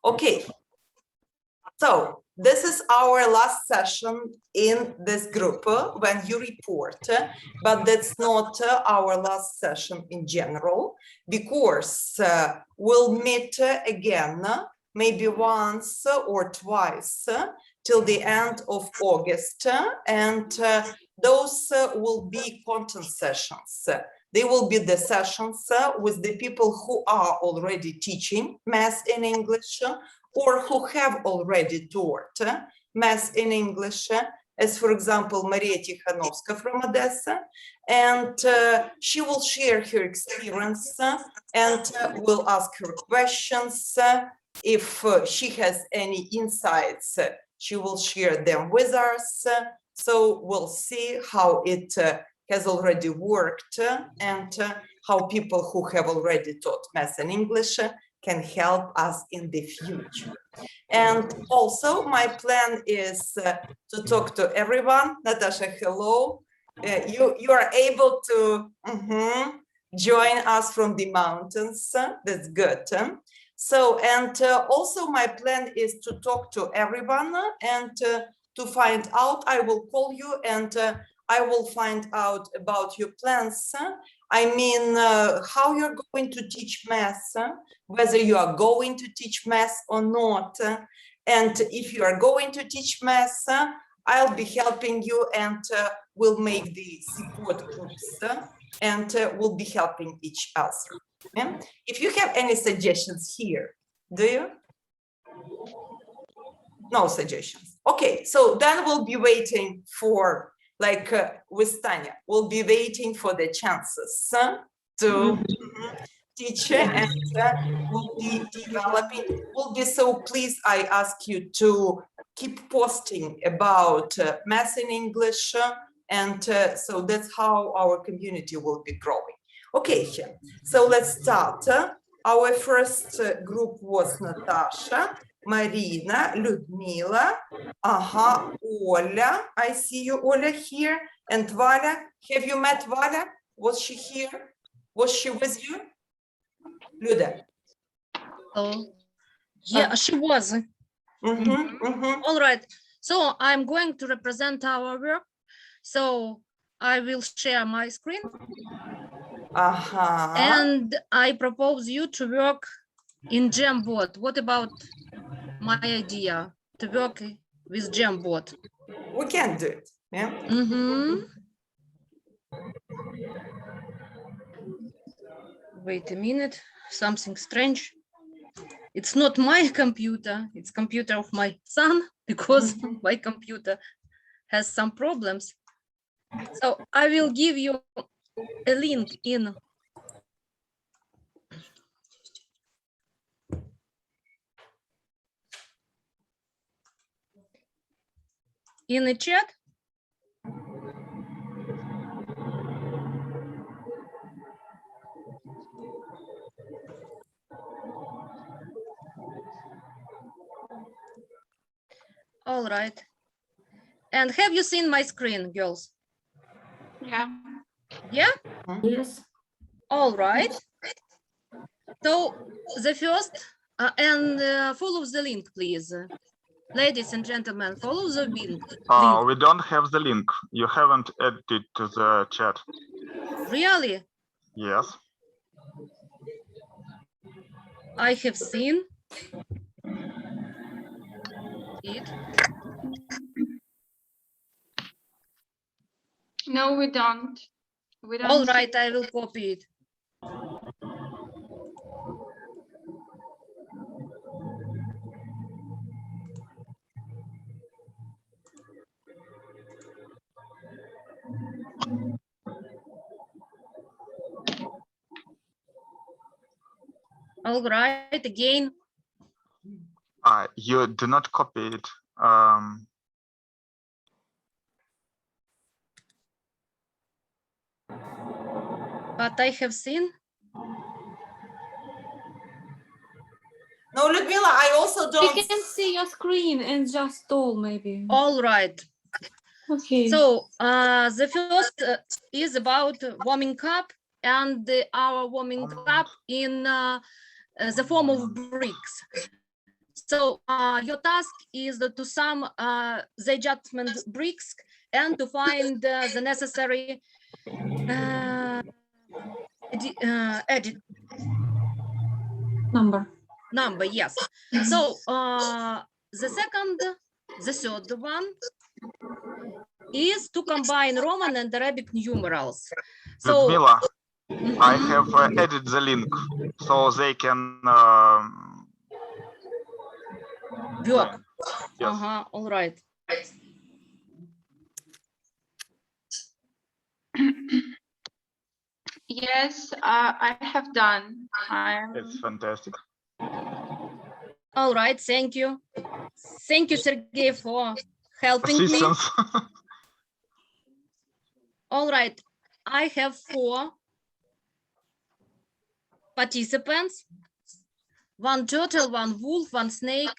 Okay. So this is our last session in this group when you report, but that's not our last session in general, because we'll meet again, maybe once or twice till the end of August, and those will be content sessions. They will be the sessions with the people who are already teaching math in English, or who have already taught math in English, as for example, Maria Tikhanovska from Odessa, and she will share her experience and will ask her questions. If she has any insights, she will share them with us. So we'll see how it has already worked and how people who have already taught math and English can help us in the future. And also my plan is to talk to everyone. Natasha, hello. You are able to join us from the mountains. That's good. So, and also my plan is to talk to everyone and to find out, I will call you and I will find out about your plans. I mean, how you're going to teach math, whether you are going to teach math or not. And if you are going to teach math, I'll be helping you and we'll make the support groups and we'll be helping each other. Yeah? If you have any suggestions here, do you? No suggestions. Okay, so then we'll be waiting for, like with Tanya, we'll be waiting for the chances to teach and we'll be developing. We'll be so pleased. I ask you to keep posting about math in English, and so that's how our community will be growing. Okay, so let's start. Our first group was Natasha, Marina, Ludmila, Oля. I see you, Oля, here. And Vaля. Have you met Valia? Was she here? Was she with you? Luda. Oh, yeah, she was. All right. So I'm going to represent our work. So I will share my screen. And I propose you to work in Jamboard. What about my idea to work with Jamboard? We can do it. Yeah. Wait a minute. Something strange. It's not my computer. It's computer of my son, because my computer has some problems. So I will give you a link in the chat. All right. And have you seen my screen, girls? Yeah. Yeah? Yes. All right. So the first, and follow the link, please. Ladies and gentlemen, follow the link. We don't have the link. You haven't added it to the chat. Really? Yes. I have seen it. No, we don't. We don't. All right, I will copy it. All right, again. You do not copy it. But I have seen. No, Ludmila, I also don't. We can see your screen and just stall maybe. All right. Okay. So the first is about warming up, and our warming up in the form of bricks. So your task is to sum the adjustment bricks and to find the necessary edit number, yes. So the third one is to combine Roman and Arabic numerals. So Ludmila, I have added the link so they can work. yes. All right. Yes, I have done. It's fantastic. All right, thank you. Thank you, Sergey, for helping me. Assistance. All right, I have 4 participants, 1 turtle, 1 wolf, 1 snake,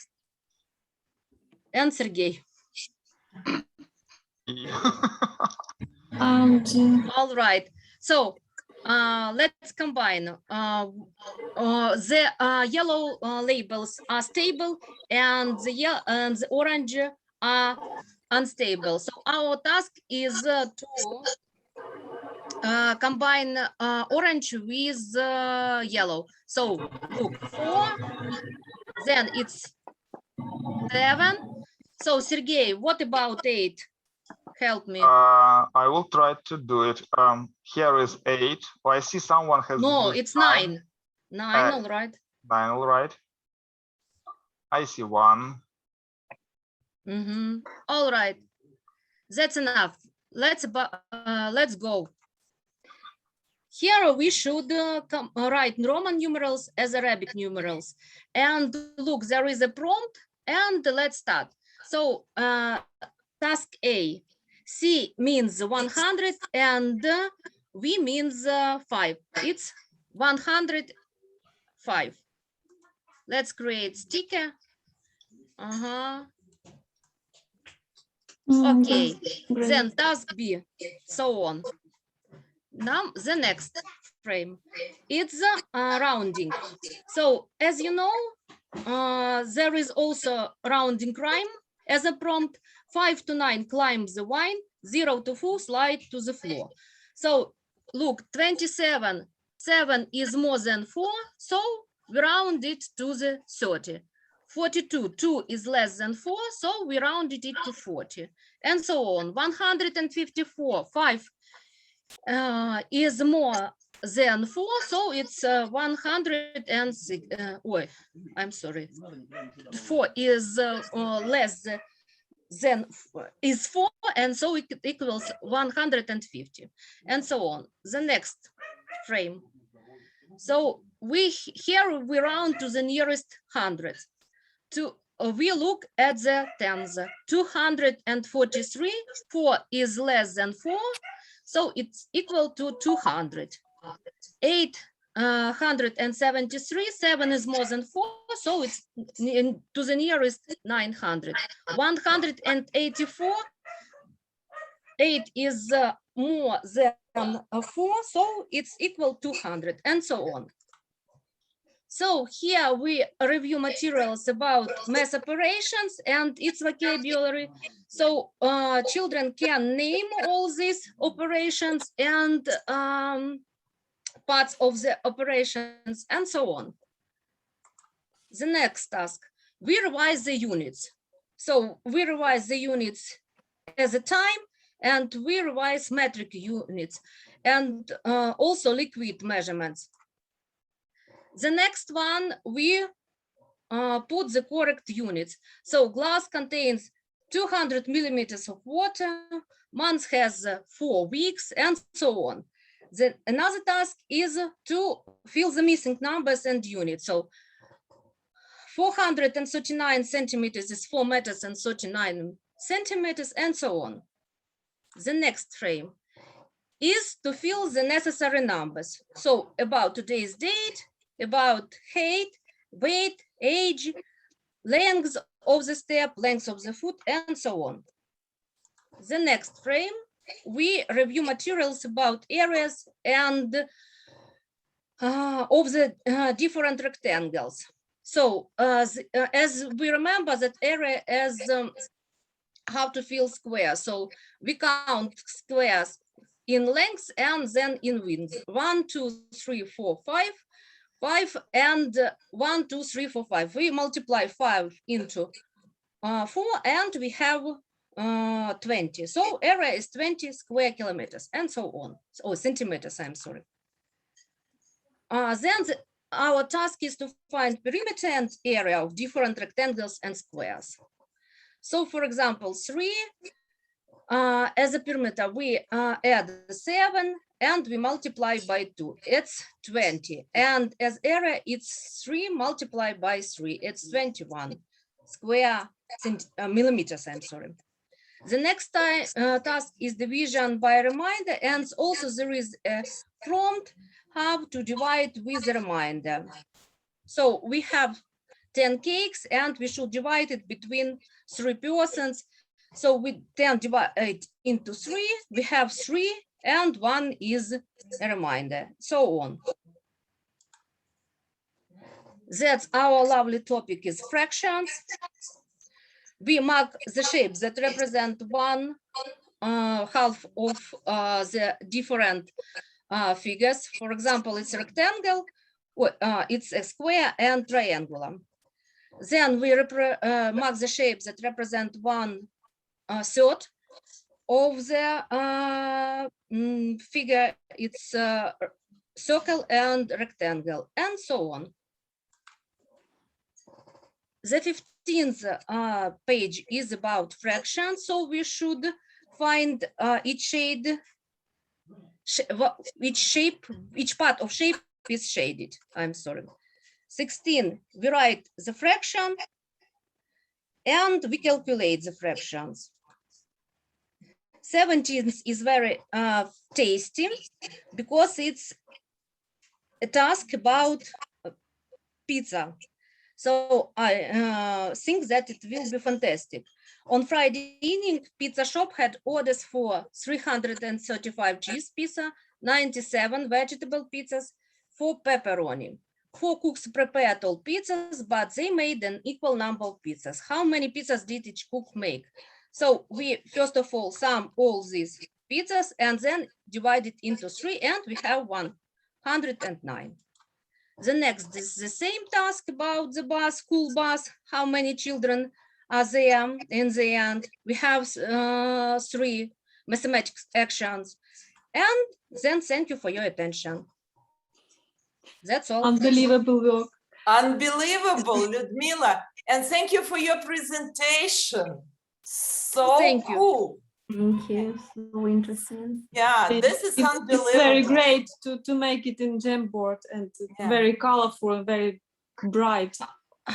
and Sergey. All right, so let's combine. The yellow labels are stable and the orange are unstable. So our task is to combine orange with yellow. So look, 4, then it's 7. So Sergey, what about 8? Help me. I will try to do it. Here is 8. Oh, I see someone has. No, used it's 9. 9, all right. 9, all right. I see 1. All right, that's enough. Let's go. Here we should write Roman numerals as Arabic numerals. And look, there is a prompt, and let's start. So task A, C means 100 and V means 5. It's 105. Let's create sticker. Okay, then task B, so on. Now the next frame, it's rounding. So as you know, there is also rounding rhyme as a prompt. 5 to 9 climb the vine, 0 to 4 slide to the floor. So look, 27, 7 is more than 4, so we round it to the 30. 42, 2 is less than 4, so we rounded it to 40, and so on. 154, 5 is more than 4, so it's 106. I'm sorry. 4 is less than is 4, and so it equals 150, and so on. The next frame. So here we round to the nearest hundreds. We look at the tens. 243. 4 is less than 4. So it's equal to 200. 873, 7 is more than 4, so it's to the nearest 900. 184, 8 is more than 4, so it's equal to 200, and so on. So here we review materials about math operations and its vocabulary. So children can name all these operations and parts of the operations and so on. The next task, we revise the units. So we revise the units as a time, and we revise metric units and also liquid measurements. The next one, we put the correct units. So glass contains 200 millimeters of water, month has 4 weeks, and so on. Another task is to fill the missing numbers and units. So 439 centimeters is 4 meters and 39 centimeters, and so on. The next frame is to fill the necessary numbers. So about today's date, about height, weight, age, length of the step, length of the foot, and so on. The next frame, we review materials about areas and of the different rectangles. So as we remember that area as how to fill square. So we count squares in length and then in width. 1, 2, 3, 4, 5, 5, and 1, 2, 3, 4, 5. We multiply 5 into 4, and we have 20. So area is 20 square kilometers, and so on. Oh, centimeters, I'm sorry. Then our task is to find perimeter and area of different rectangles and squares. So for example, 3 as a perimeter, we add 7 and we multiply by 2. It's 20. And as area, it's 3 multiplied by 3. It's 21 square millimeters, I'm sorry. The next task is division by remainder, and also there is a prompt how to divide with the remainder. So we have 10 cakes and we should divide it between 3 persons. So we 10 divide into 3, we have 3 and 1 is a remainder, so on. That's our lovely topic is fractions. We mark the shapes that represent 1 half of the different figures. For example, it's a rectangle, it's a square and triangular. Then we mark the shapes that represent 1 third of the figure. It's circle and rectangle, and so on. The 15th page is about fractions, so we should find each part of shape is shaded. I'm sorry. 16, we write the fraction and we calculate the fractions. 17 is very tasty because it's a task about pizza. So I think that it will be fantastic. On Friday evening, pizza shop had orders for 335 cheese pizza, 97 vegetable pizzas, 4 pepperoni. 4 cooks prepared all pizzas, but they made an equal number of pizzas. How many pizzas did each cook make? So we first of all sum all these pizzas and then divide it into 3, and we have 109. The next is the same task about the bus, school bus. How many children are there in the end? We have 3 mathematics actions. And then thank you for your attention. That's all. Unbelievable work. Unbelievable, Ludmila. And thank you for your presentation. So Thank you. cool. Thank you. So interesting. Yeah, this is unbelievable. It's very great to make it in Jamboard, and it's Yeah. very colorful and very bright.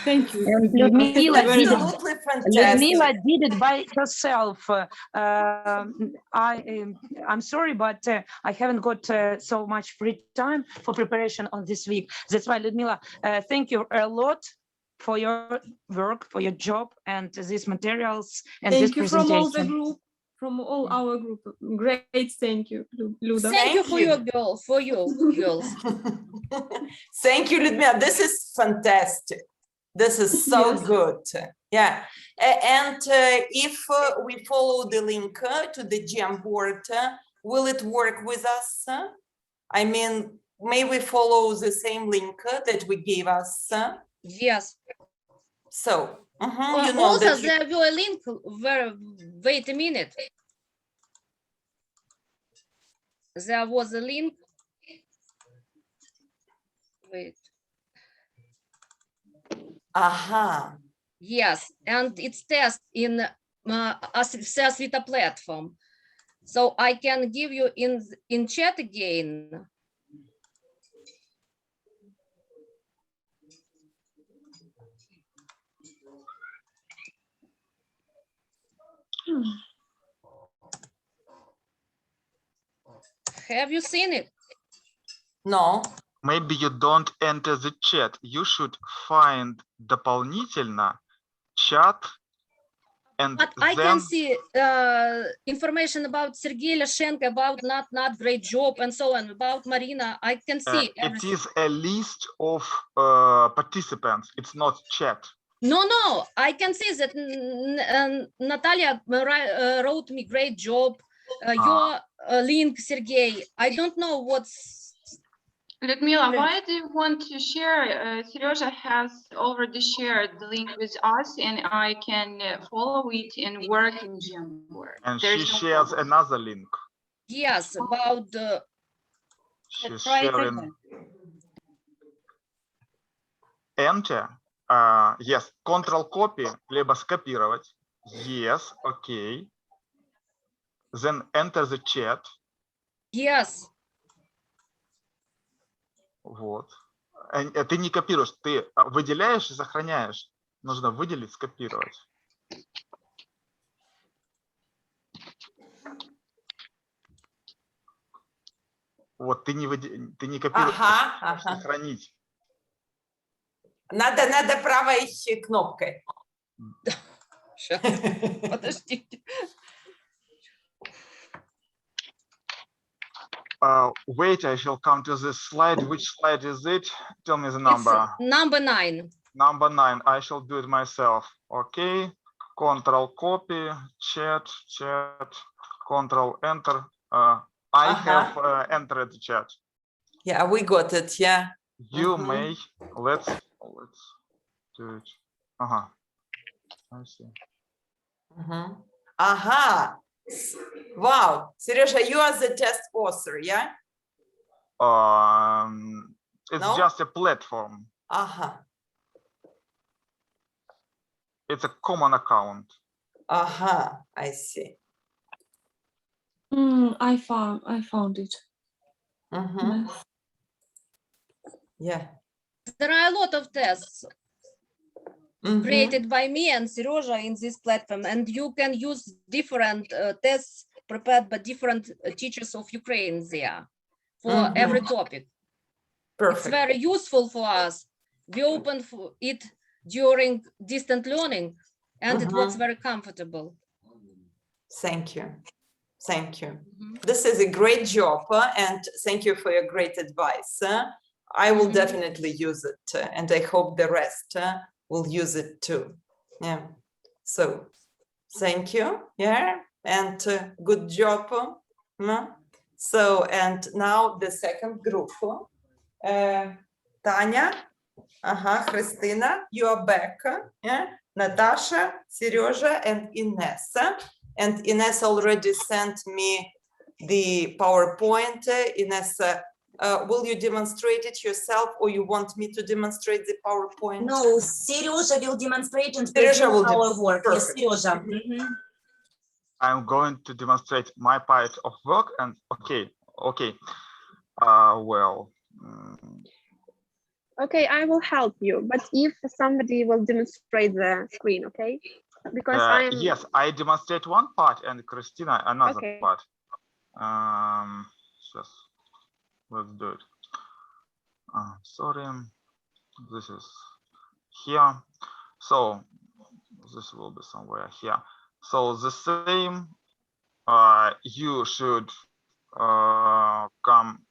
Thank you. And Ludmila. Ludmila Very did it. much. Absolutely fantastic. Ludmila did it by herself. I'm sorry, but I haven't got so much free time for preparation on this week. That's why, Ludmila, thank you a lot for your work, for your job, and these materials and this Thank you from all the presentation. group, from all our group. Great, thank you, Luda. Thank you for you. your girl, for you girls. Thank you, Ludmila. This is fantastic. This is so Yes. good. Yeah. And if we follow the link to the Jamboard, will it work with us? I mean, may we follow the same link that we gave us? Yes. So, you know Also, that you- there will a link where, wait a minute. There was a link. Wait, Aha. yes, and it's test in Asvita platform. So I can give you in chat again. Have you seen it? No. Maybe you don't enter the chat. You should find дополнительно чат. And But I then can see information about Sergei Lashenko, about not great job, and so on. About Marina, I can see it everything. is a list of participants. It's not chat. No, I can see that Natalia wrote me great job. Your link, Sergey. I don't know what's. Ludmila, why do you want to share? Seryoja has already shared the link with us, and I can follow it and work in Jamboard. And There's she no shares problem. another link. Yes, about the. She's Try it sharing. again. Enter. Yes, Control copy, либо скопировать. Yes, okay. Then enter the chat. Yes. Вот. Ты не копируешь, ты выделяешь и сохраняешь. Нужно выделить, скопировать. Вот, ты не копируешь, сохранить. Надо правой кнопкой. Сейчас, подождите. Wait, I shall come to this slide. Which slide is it? Tell me the number. It's number 9. Number 9. I shall do it myself. Okay. Control copy, chat, Control enter. I have entered the chat. Yeah, we got it. Yeah. You may. Let's do it. I see. Wow, Seryoja, you are the test author, yeah? It's No? just a platform. It's a common account. I see. I found it. Yeah. There are a lot of tests created by me and Seryoja in this platform, and you can use different tests prepared by different teachers of Ukraine there for every topic. Perfect. It's very useful for us. We opened it during distant learning, and it works very comfortable. Thank you. Thank you. This is a great job, and thank you for your great advice. I will definitely use it, and I hope the rest will use it too. Yeah. So, thank you. Yeah, and good job. So, and now the second group. Tanya, Christina, you are back. Yeah, Natasha, Seryoja, and Ines. And Ines already sent me the PowerPoint. Ines, will you demonstrate it yourself, or you want me to demonstrate the PowerPoint? No, Seryoja will demonstrate and Seryoja will present our work. Yes, Perfect. Seryoja. I'm going to demonstrate my part of work, and okay. Well. Okay, I will help you, but if somebody will demonstrate the screen, okay? Because I'm... Yes, I demonstrate one part and Christina another part. Just let's do it. Sorry, this is here. So this will be somewhere here. So the same, you should come.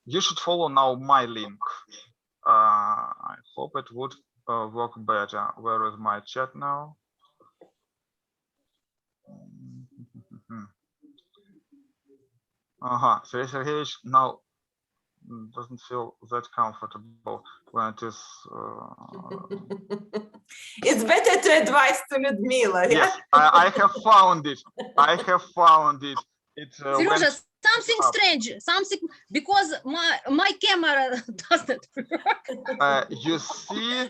You should follow now my link. I hope it would work better. Where is my chat now? Sergey Sergeyevich now doesn't feel that comfortable when it is. It's better to advise to Ludmila. Yes, I have found it. I have found it. Seryoja, something strange, something, because my camera doesn't work. You see,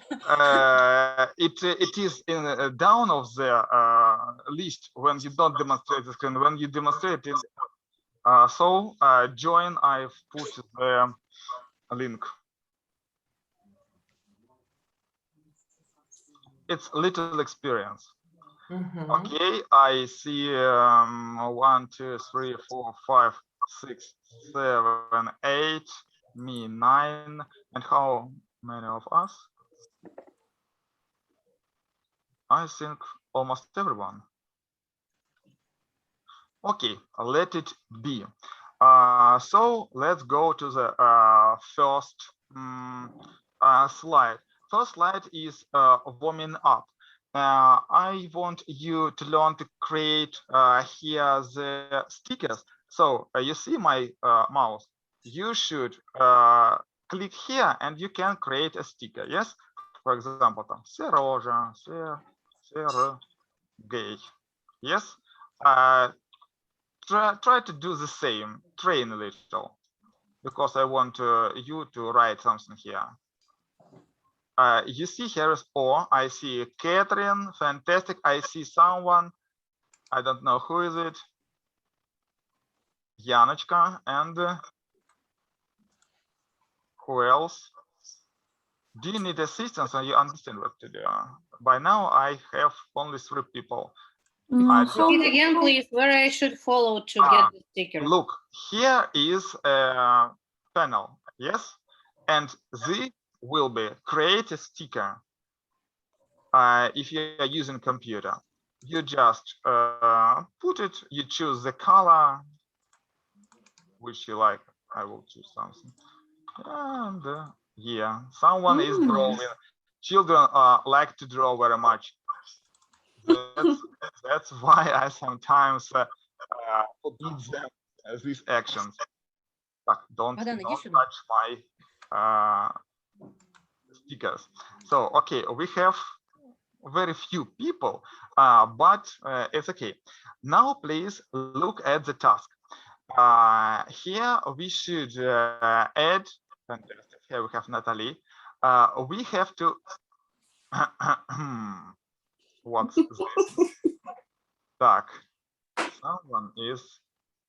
it is in down of the list when you don't demonstrate the screen. When you demonstrate it, join. I've put the link. It's little experience. Okay, I see 1, 2, 3, 4, 5, 6, 7, 8, me 9, and how many of us? I think almost everyone. Okay, let it be. So let's go to the first slide. First slide is warming up. I want you to learn to create here the stickers. So you see my mouse. You should click here and you can create a sticker. Yes, for example, там Сережа, Sergey. Yes. Try to do the same. Train a little, because I want you to write something here. You see here is O. I see Catherine. Fantastic. I see someone. I don't know who is it. Yanochka. And who else? Do you need assistance and you understand what to do? By now, I have only 3 people. Repeat again, please, where I should follow to get the sticker. Look, here is a panel, yes? And this will be create a sticker. If you are using computer, you just put it, you choose the color, which you like. I will choose something. And yeah, someone is drawing. Children like to draw very much. That's why I sometimes forbid them these actions. Don't touch my stickers. So okay, we have very few people, but it's okay. Now please look at the task. Here we should add. Fantastic. Here we have Natalie. We have to. What's this? Так. Someone is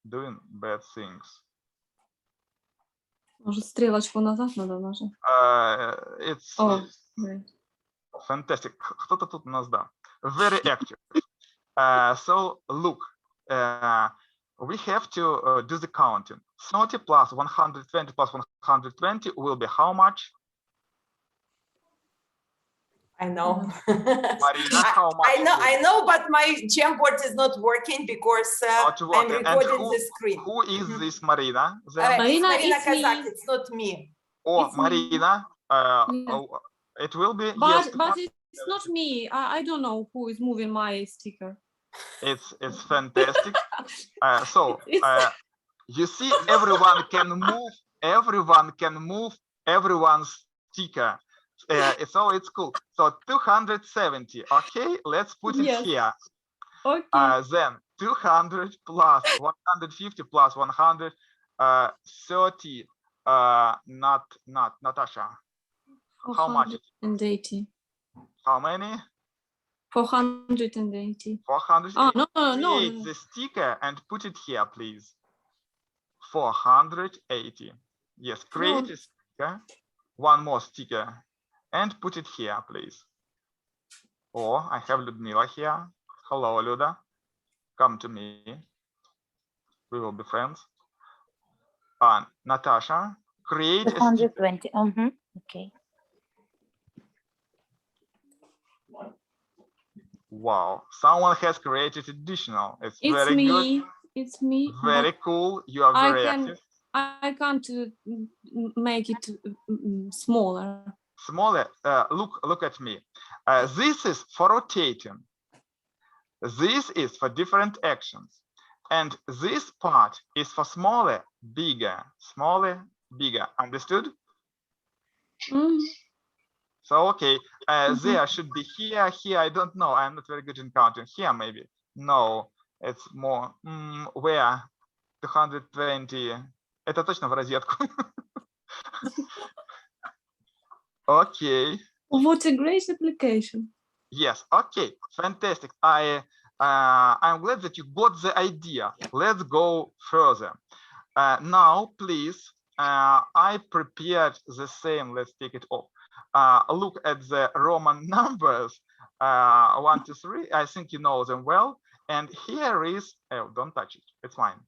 doing bad things. Может, стрелочку назад надо нажать? It's Right. fantastic. Кто-то тут у нас, да. Very active. So look, we have to do the counting. 30 plus 120 plus 120 will be how much? I know. Marina, how much? I know, but my Jamboard is not working because I'm recording the screen. Who is this Marina? Marina it's Kazak, me. it's not me. Oh, It's me. Marina. Yeah. It will be. But Yes, it's not me. I don't know who is moving my sticker. it's fantastic. So It's- you see, everyone can move. Everyone can move everyone's sticker. So it's cool. So 270. Okay, let's put it Yes. here. Okay. Then 200 plus 150 plus 100, 30. Not Natasha. How much? 480. How many? 480. 400. Oh, no. Create the sticker and put it here, please. 480. Yes, create a sticker. One more sticker and put it here, please. Oh, I have Ludmila here. Hello, Luda. Come to me. We will be friends. Natasha, create a sticker. 220. Okay. Wow, someone has created additional. It's very me. good. It's me. Very cool. You are very active. I can't make it smaller. Smaller. Look at me. This is for rotating. This is for different actions. And this part is for smaller, bigger, smaller, bigger. Understood? So, okay, there should be here, here. I don't know. I'm not very good in counting. Here, maybe. No, it's more. Where? 220. Это точно в розетку. Okay. What a great application. Yes. Okay. Fantastic. I'm glad that you got the idea. Let's go further. Now, please. I prepared the same. Let's take it off. Look at the Roman numbers. 1, 2, 3. I think you know them well. And here is. Oh, don't touch it. It's fine.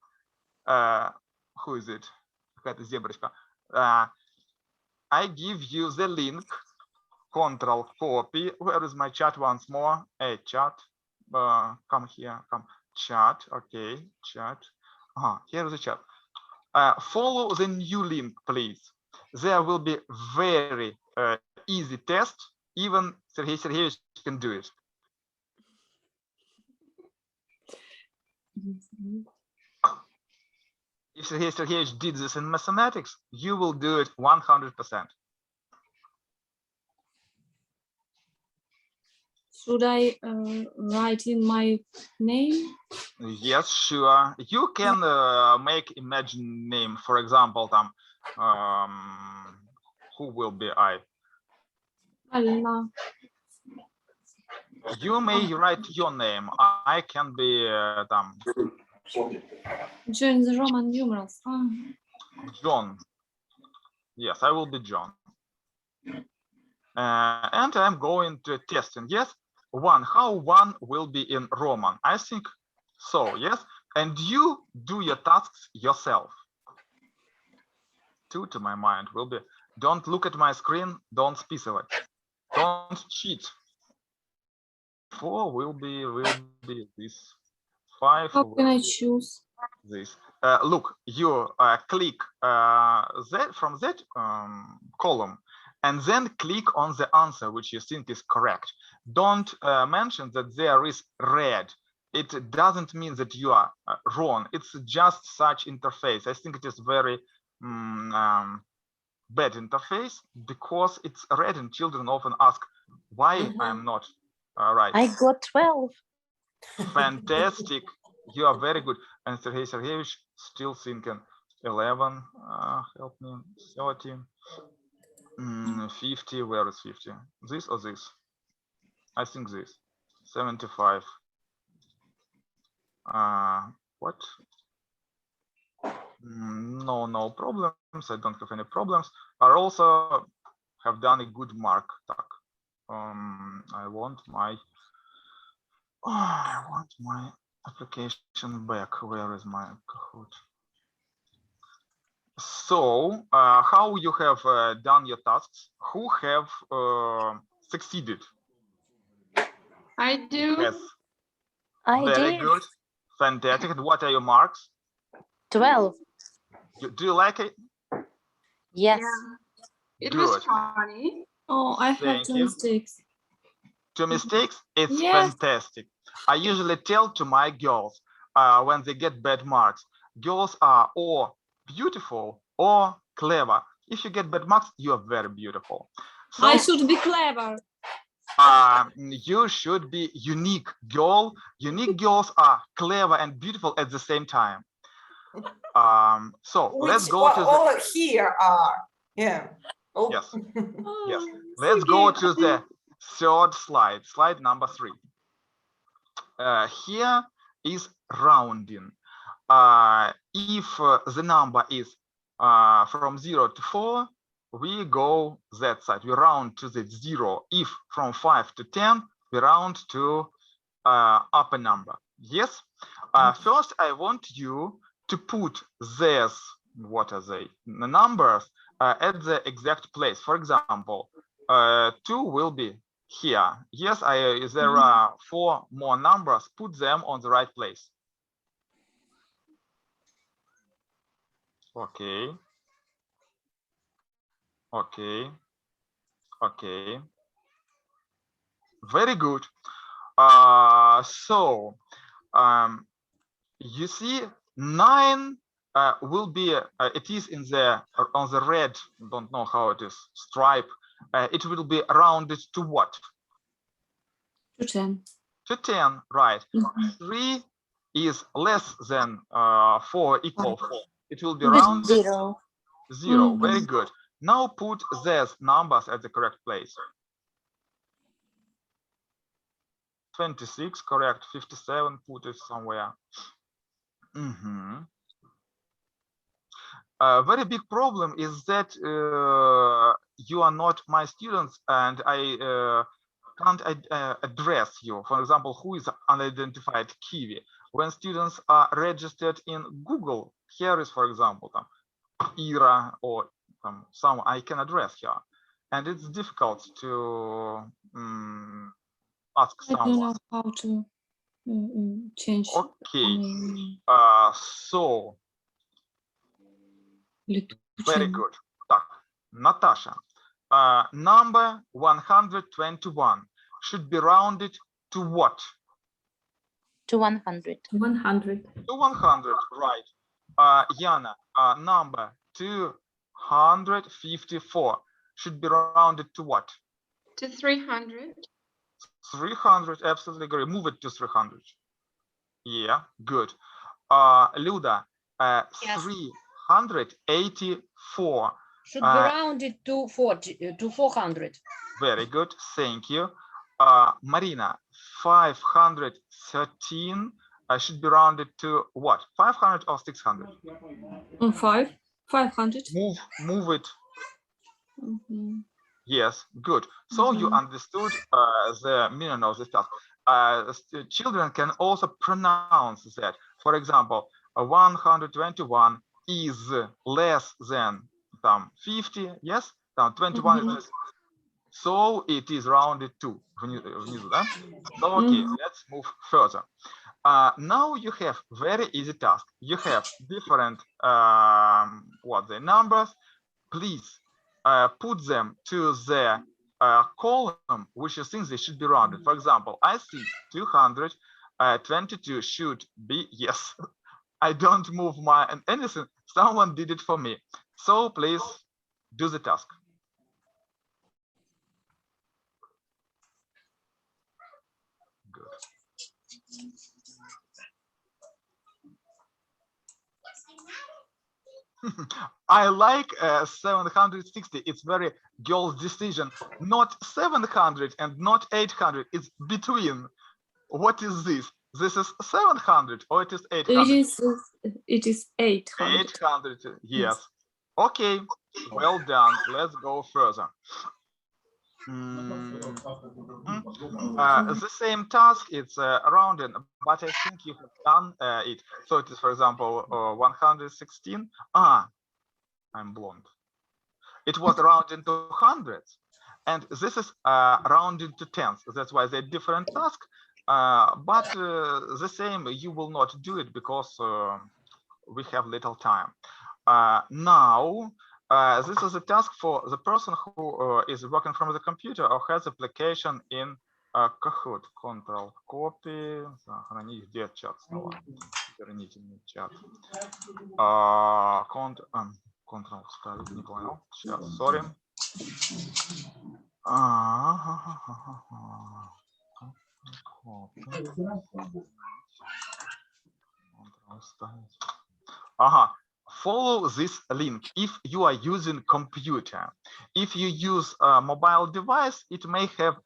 Who is it? Какая-то зеброчка. I give you the link Control copy. Where is my chat once more? Hey, chat. Come here. Come. Chat. Okay. Chat. Here is the chat. Follow the new link, please. There will be very easy test. Even Sergey Sergeyevich can do it. If Sergey Sergeyevich did this in mathematics, you will do it 100%. Should I write in my name? Yes, sure. You can make imagine name. For example, who will be I? Alina. You may write your name. I can be Join the Roman numerals. John. Yes, I will be John. And I'm going to testing. Yes, one. How one will be in Roman? I think so. Yes, and you do your tasks yourself. Two to my mind will be. Don't look at my screen. Don't specify. Don't cheat. 4 will be this. 5. How can I choose? This. Look, you click that from that column, and then click on the answer which you think is correct. Don't mention that there is red. It doesn't mean that you are wrong. It's just such interface. I think it is very bad interface because it's red, and children often ask why I'm not right. I got 12. Fantastic. You are very good. And Sergey Sergeyevich still thinking 11. Help me. 30. 50. Where is 50? This or this? I think this. 75. What? No problems. I don't have any problems. I also have done a good mark. I want my application back. Where is my code? So how you have done your tasks? Who have succeeded? I do. Yes. I Very did. good. Fantastic. And what are your marks? 12. Do you like it? Yes. It was Good. funny. Oh, I have Thank 2 you. mistakes. 2 mistakes? It's Yes. fantastic. I usually tell to my girls when they get bad marks, girls are or beautiful or clever. If you get bad marks, you are very beautiful. So I should be clever. you should be unique girl. Unique girls are clever and beautiful at the same time. So let's go to all here are. Yeah. Oh. Yes. Yes. Oh, Let's go to the third slide, slide number 3. Here is rounding. If the number is from 0 to 4, we go that side. We round to the 0. If from 5 to 10, we round to upper number. Yes. First, I want you to put these, what are they, the numbers at the exact place. For example, 2 will be here. Yes, there are 4 more numbers. Put them on the right place. Okay. Okay. Okay. Very good. So you see 9 will be it is in the on the red, don't know how it is, stripe. It will be rounded to what? To 10. To 10, right. 3 is less than 4 equal 4. It will be rounded 0. 0. Very good. Now put these numbers at the correct place. 26, correct. 57, put it somewhere. A very big problem is that you are not my students, and I can't address you. For example, who is unidentified Kiwi? When students are registered in Google, here is, for example, Ira or someone I can address here. and it's difficult to ask I don't know someone. how to change. Okay, so very good. Так, Natasha, number 121 should be rounded to what? To 100. 100. To 100, right. Yana, number 254 should be rounded to what? To 300. 300, absolutely agree. Move it to 300. Yeah, good. Luda, Yes. 384. Should be rounded to 400. Very good, thank you. Marina, 513 should be rounded to what? 500 or 600? 500. Move it. Mhm. Yes, good. So you understood the meaning of this task. Children can also pronounce that. For example, 121 is less than 50. Yes, 21 is less. So it is rounded to. So okay, let's move further. Now you have very easy task. You have different the numbers. Please put them to the column which you think they should be rounded. For example, I think 222 should be, yes. I don't move anything. Someone did it for me. So please do the task. Good. I like 760. It's very girl's decision. Not 700 and not 800. It's between. What is this? This is 700 or it is 800? It is 800. 800. Yes. Okay. Well done. Let's go further. The same task, it's rounding, but I think you have done it. So it is, for example, 116. I'm blonde. It was rounded to hundreds, and this is rounded to tens. That's why they're different tasks, but the same. You will not do it because we have little time. Now, this is a task for the person who is working from the computer or has application in Kahoot. Control copy. Сохранить где чат снова. Верните мне чат. Control ставить, не понял. Сейчас, sorry. Follow this link if you are using computer. If you use a mobile device, it may have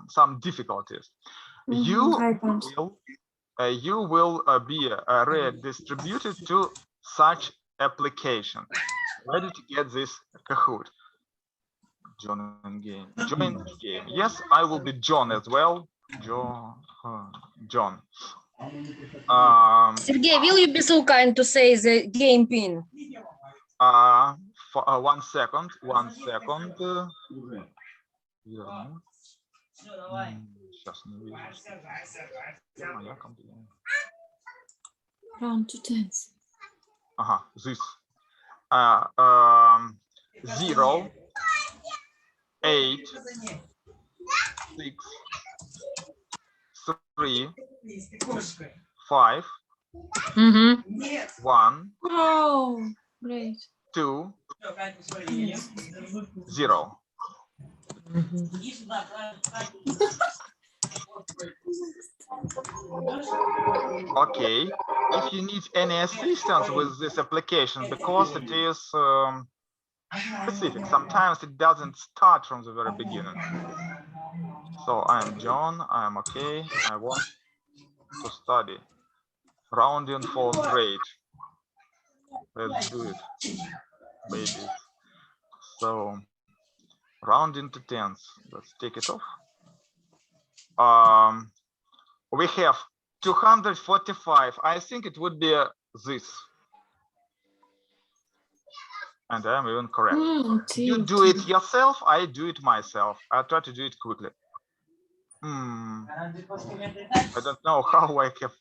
some difficulties. You will be redistributed to such application. Ready to get this Kahoot? Join game. Join game. Yes, I will be John as well. John. Sergey, will you be so kind to say the game pin? For 1 second. 1 second. Сейчас не вижу. Моя компания. Round to tens. This. 0, 8, 6, 3, 5, 1, Oh, great. 2, Yes. 0. Okay, if you need any assistance with this application, because it is specific, sometimes it doesn't start from the very beginning. So I'm John, I'm okay, I want to study. Rounding 4th grade. Let's do it, baby. So rounding to tens, let's take it off. We have 245. I think it would be this. And I'm even correct. You do it yourself, I do it myself. I try to do it quickly. I don't know how I have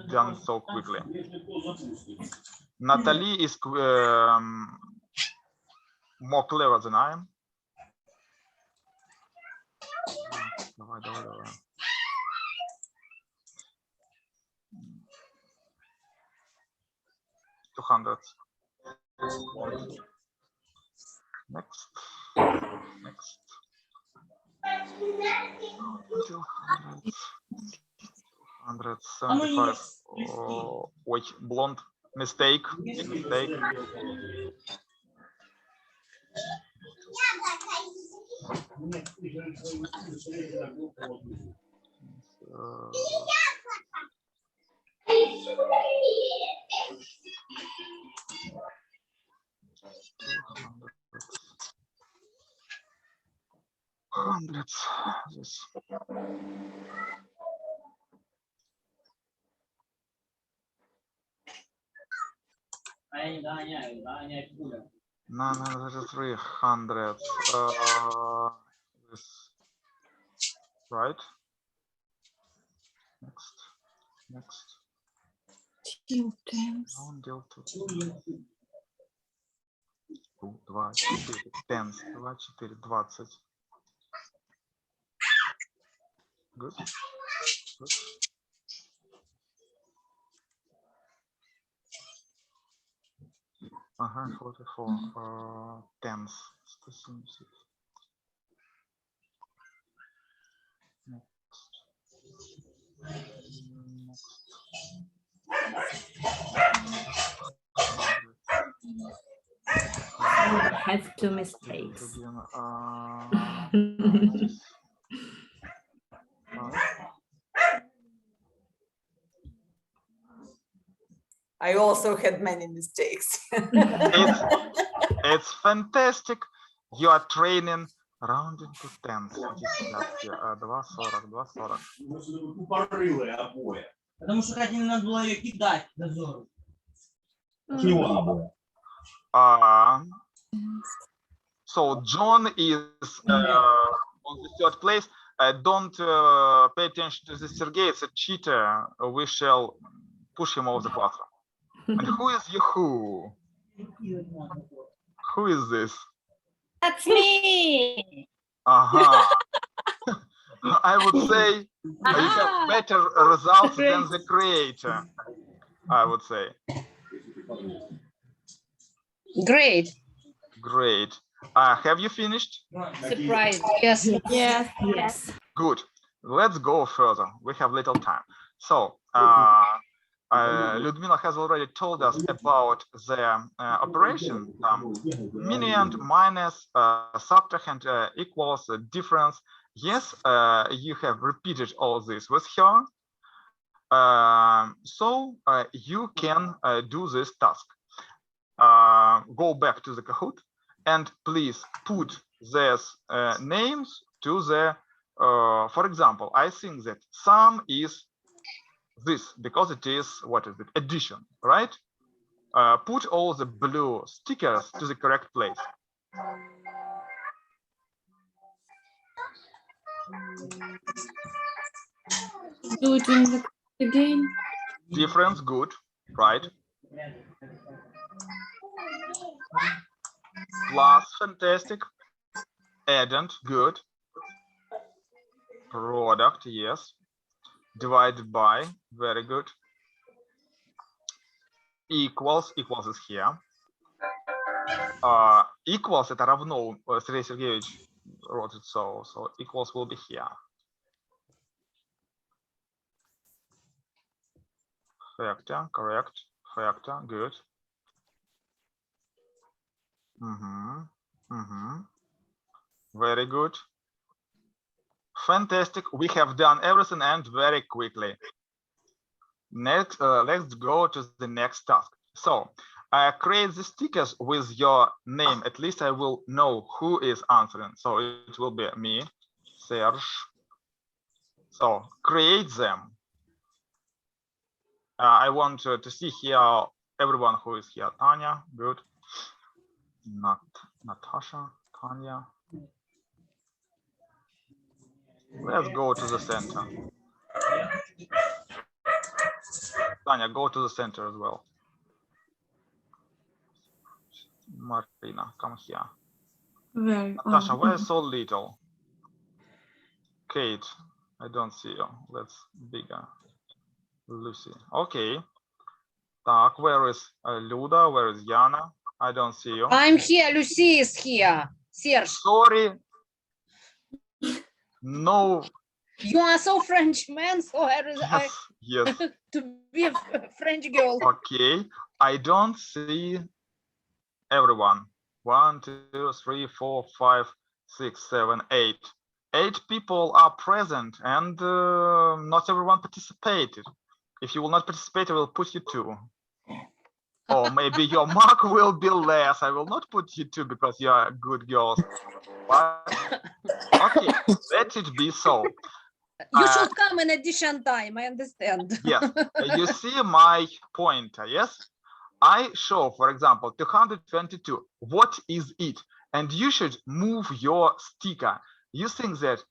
done so quickly. Natalie is more clever than I am. Давай. 200. Next. 175. Oh, wait, blonde. Mistake. Hundreds. Yes. No, that is 300. This, right? Next. Deal 2, 4, tens, 2, 4, 20. Good. Ага, 44 tens. 170. Has 2 mistakes. I also had many mistakes. It's fantastic. You are training rounding to tens. 2.40. Потому что хотели надо было ее кидать дозору. So John is on the third place. Don't pay attention to this Sergey. It's a cheater. We shall push him off the platform. And who is Yahoo? Who is this? That's me. I would say you have better results than the creator. I would say. Great. Have you finished? Surprise. Yes. Good. Let's go further. We have little time. So Ludmila has already told us about the operation, minus, minus, subtrahend, equals, difference. Yes, you have repeated all this with her. So you can do this task. Go back to the Kahoot and please put these names to the, for example, I think that sum is this because it is, what is it, addition, right? Put all the blue stickers to the correct place. Do it in the again. Difference, good, right? Plus, fantastic. Addend, good. Product, yes. Divided by, very good. Equals is here. Equals это равно, Сергей Сергеевич wrote it so equals will be here. Factor, correct. Factor, good. Very good. Fantastic. We have done everything and very quickly. Next, let's go to the next task. So create the stickers with your name. At least I will know who is answering. So it will be me, Serge. So create them. I want to see here everyone who is here. Tanya, good. Not Natasha, Tanya. Let's go to the center. Tanya, go to the center as well. Martina, come here. Where? Natasha, why so little? Kate, I don't see you. Let's bigger. Lucy, okay. Так, where is Luda? Where is Yana? I don't see you. I'm here. Lucy is here. Serge. Sorry. No. You are so French man, so Yes. to be a French girl. Okay. I don't see everyone. 1, 2, 3, 4, 5, 6, 7, 8. 8 people are present and not everyone participated. If you will not participate, I will put you 2. Or maybe your mark will be less. I will not put you 2 because you are good girls. But, okay, let it be so. You should come in addition time, I understand. Yes, you see my pointer, yes? I show, for example, 222. What is it? And you should move your sticker. You think that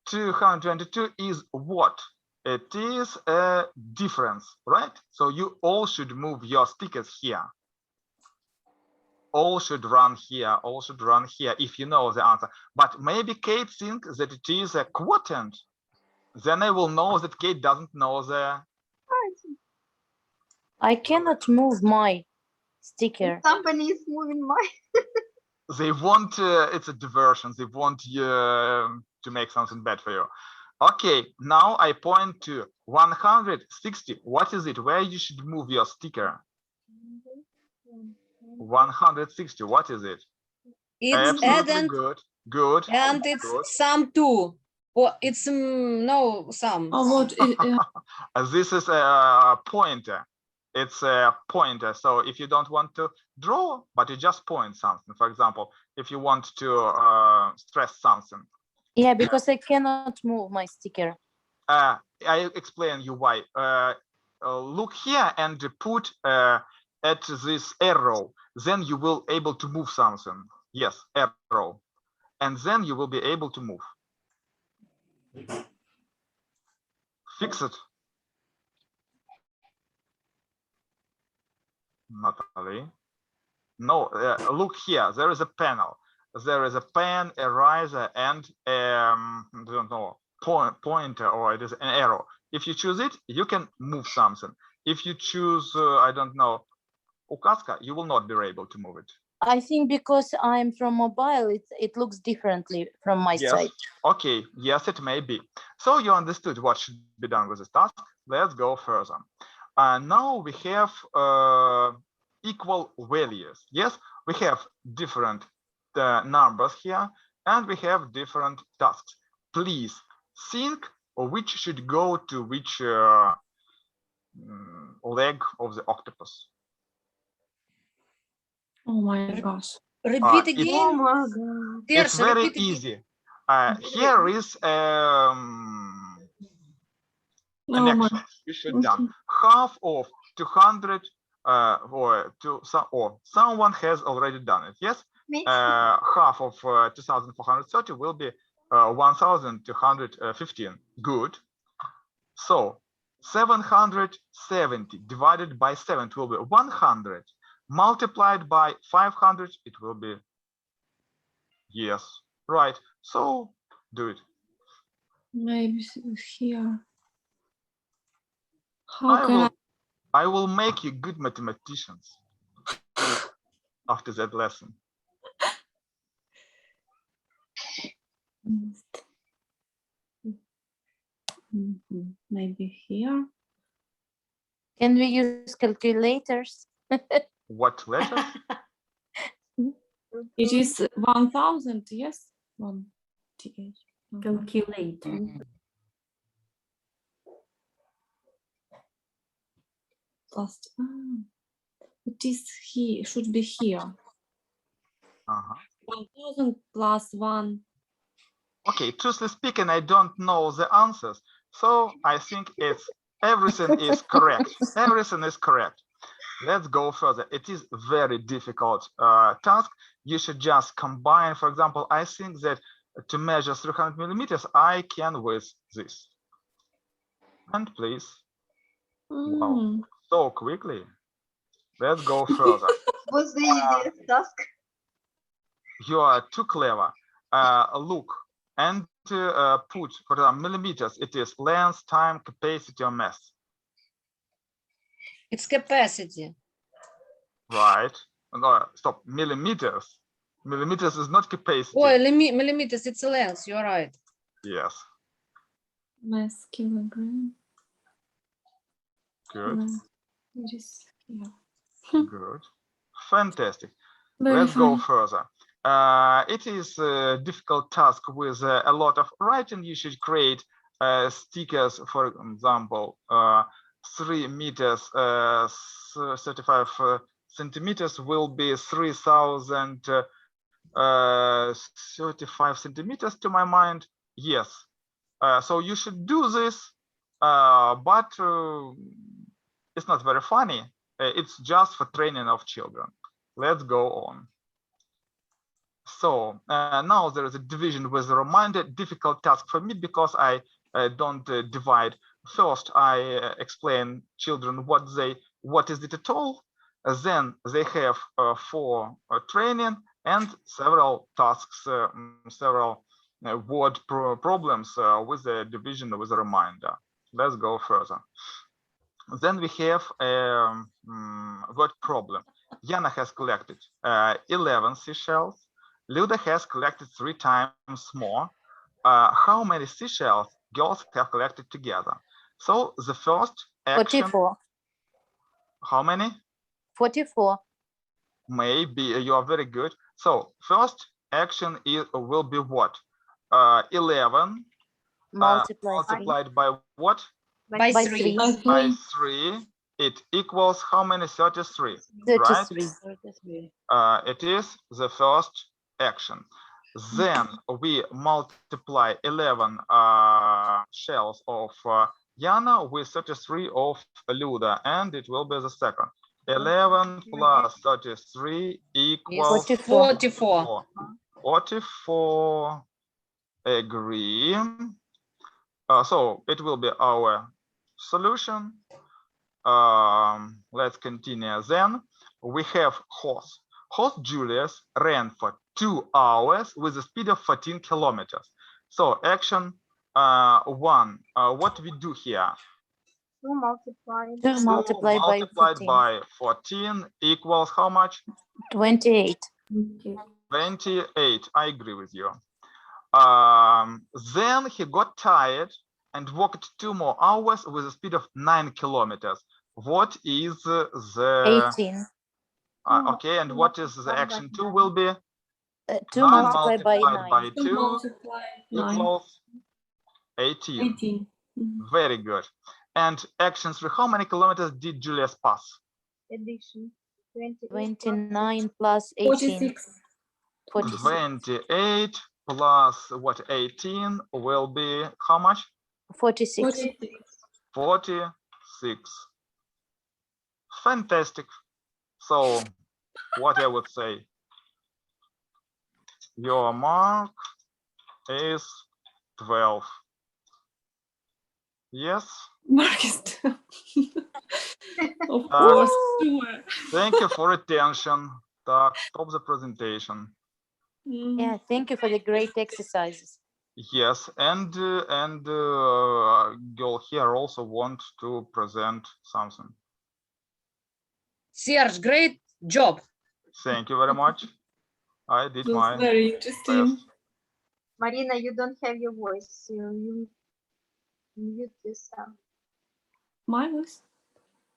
222 is what? It is a difference, right? So you all should move your stickers here. All should run here, all should run here if you know the answer. But maybe Kate thinks that it is a quotient. Then I will know that Kate doesn't know the... I cannot move my sticker. Somebody is moving my. They want, it's a diversion. They want you to make something bad for you. Okay, now I point to 160. What is it? Where you should move your sticker? 160. What is it? It's absolutely good. Good. And it's good. sum 2. Or it's no sum. Oh, what? This is a pointer. It's a pointer. So if you don't want to draw, but you just point something. For example, if you want to stress something. Yeah, because I cannot move my sticker. I explain you why. Look here and put at this arrow. Then you will able to move something. Yes, arrow. And then you will be able to move. Fix it. Natalie. No, look here. There is a panel. There is a pen, eraser, and I don't know, pointer, or it is an arrow. If you choose it, you can move something. If you choose, I don't know, ukaska, you will not be able to move it. I think because I'm from mobile, it looks differently from my side. Okay, yes, it may be. So you understood what should be done with this task. Let's go further. Now we have equal values. Yes, we have different numbers here, and we have different tasks. Please think which should go to which leg of the octopus. Oh my gosh. Repeat again. It's very easy. Here is an action you should done. Half of 200 or someone has already done it. Yes. Half of 2430 will be 1215. Good. So 770 divided by 7 will be 100. Multiplied by 500, it will be, yes, right. So do it. Maybe here. How I will make you good mathematicians after that lesson. Maybe here. Can we use calculators? What letter? It is 1000, yes? 128. Calculate. Last. It is here. Should be here. 1000 plus 1. Okay, truthfully speaking, I don't know the answers, so I think it's everything is correct. Everything is correct. Let's go further. It is very difficult task. you should just combine. For example, I think that to measure 300 millimeters, I can with this. And please, wow, so quickly. Let's go further. What's the easiest task? You are too clever. Look and put for the millimeters. It is length, time, capacity, or mass. It's capacity. Right. No, stop. Millimeters. Millimeters is not capacity. Oh, millimeters, it's a length. You're right. Yes. Mass kilogram. Good. Just, yeah. Good. Fantastic. Very Let's go funny. further. It is a difficult task with a lot of writing. You should create stickers, for example, 3 meters, 35 centimeters will be 3035 centimeters to my mind. Yes. So you should do this, but it's not very funny. It's just for training of children. Let's go on. So now there is a division with a reminder, difficult task for me because I don't divide. First, I explain children what is it at all. Then they have for training and several tasks, several word problems with the division with a reminder. Let's go further. Then we have a word problem. Yana has collected 11 seashells. Luda has collected 3 times more. How many seashells girls have collected together? So the first action. 44. How many? 44. Maybe you are very good. So first action will be what? 11 multiplied by what? By 3. By 3. It equals how many? 33. 33. Right? It is the first action. Then we multiply 11 shells of Yana with 33 of Luda, and it will be the second. 11 plus 33 equals 44. 44. Agree. So it will be our solution. Let's continue. Then we have horse. Horse Julius ran for 2 hours with a speed of 14 kilometers. So action 1. What we do here? 2 multiplied. 2 multiplied by 14 equals how much? 28. 28. I agree with you. Then he got tired and walked 2 more hours with a speed of 9 kilometers. What is the 18. Okay, and what is the action 2 will be? 2 9 multiplied by 9. by 2 equals 18. 18. Very good. And action 3, how many kilometers did Julius pass? Addition. 29 plus 18. 46. 28 plus what? 18 will be how much? 46. 46. Fantastic. So what I would say, your mark is 12. Yes. Marcus. Of course. Thank you for attention. Так, stop the presentation. Yeah, thank you for the great exercises. Yes, and girl here also want to present something. Serge, great job. Thank you very much. I did my Very interesting. best. Marina, you don't have your voice. You mute yourself. My voice.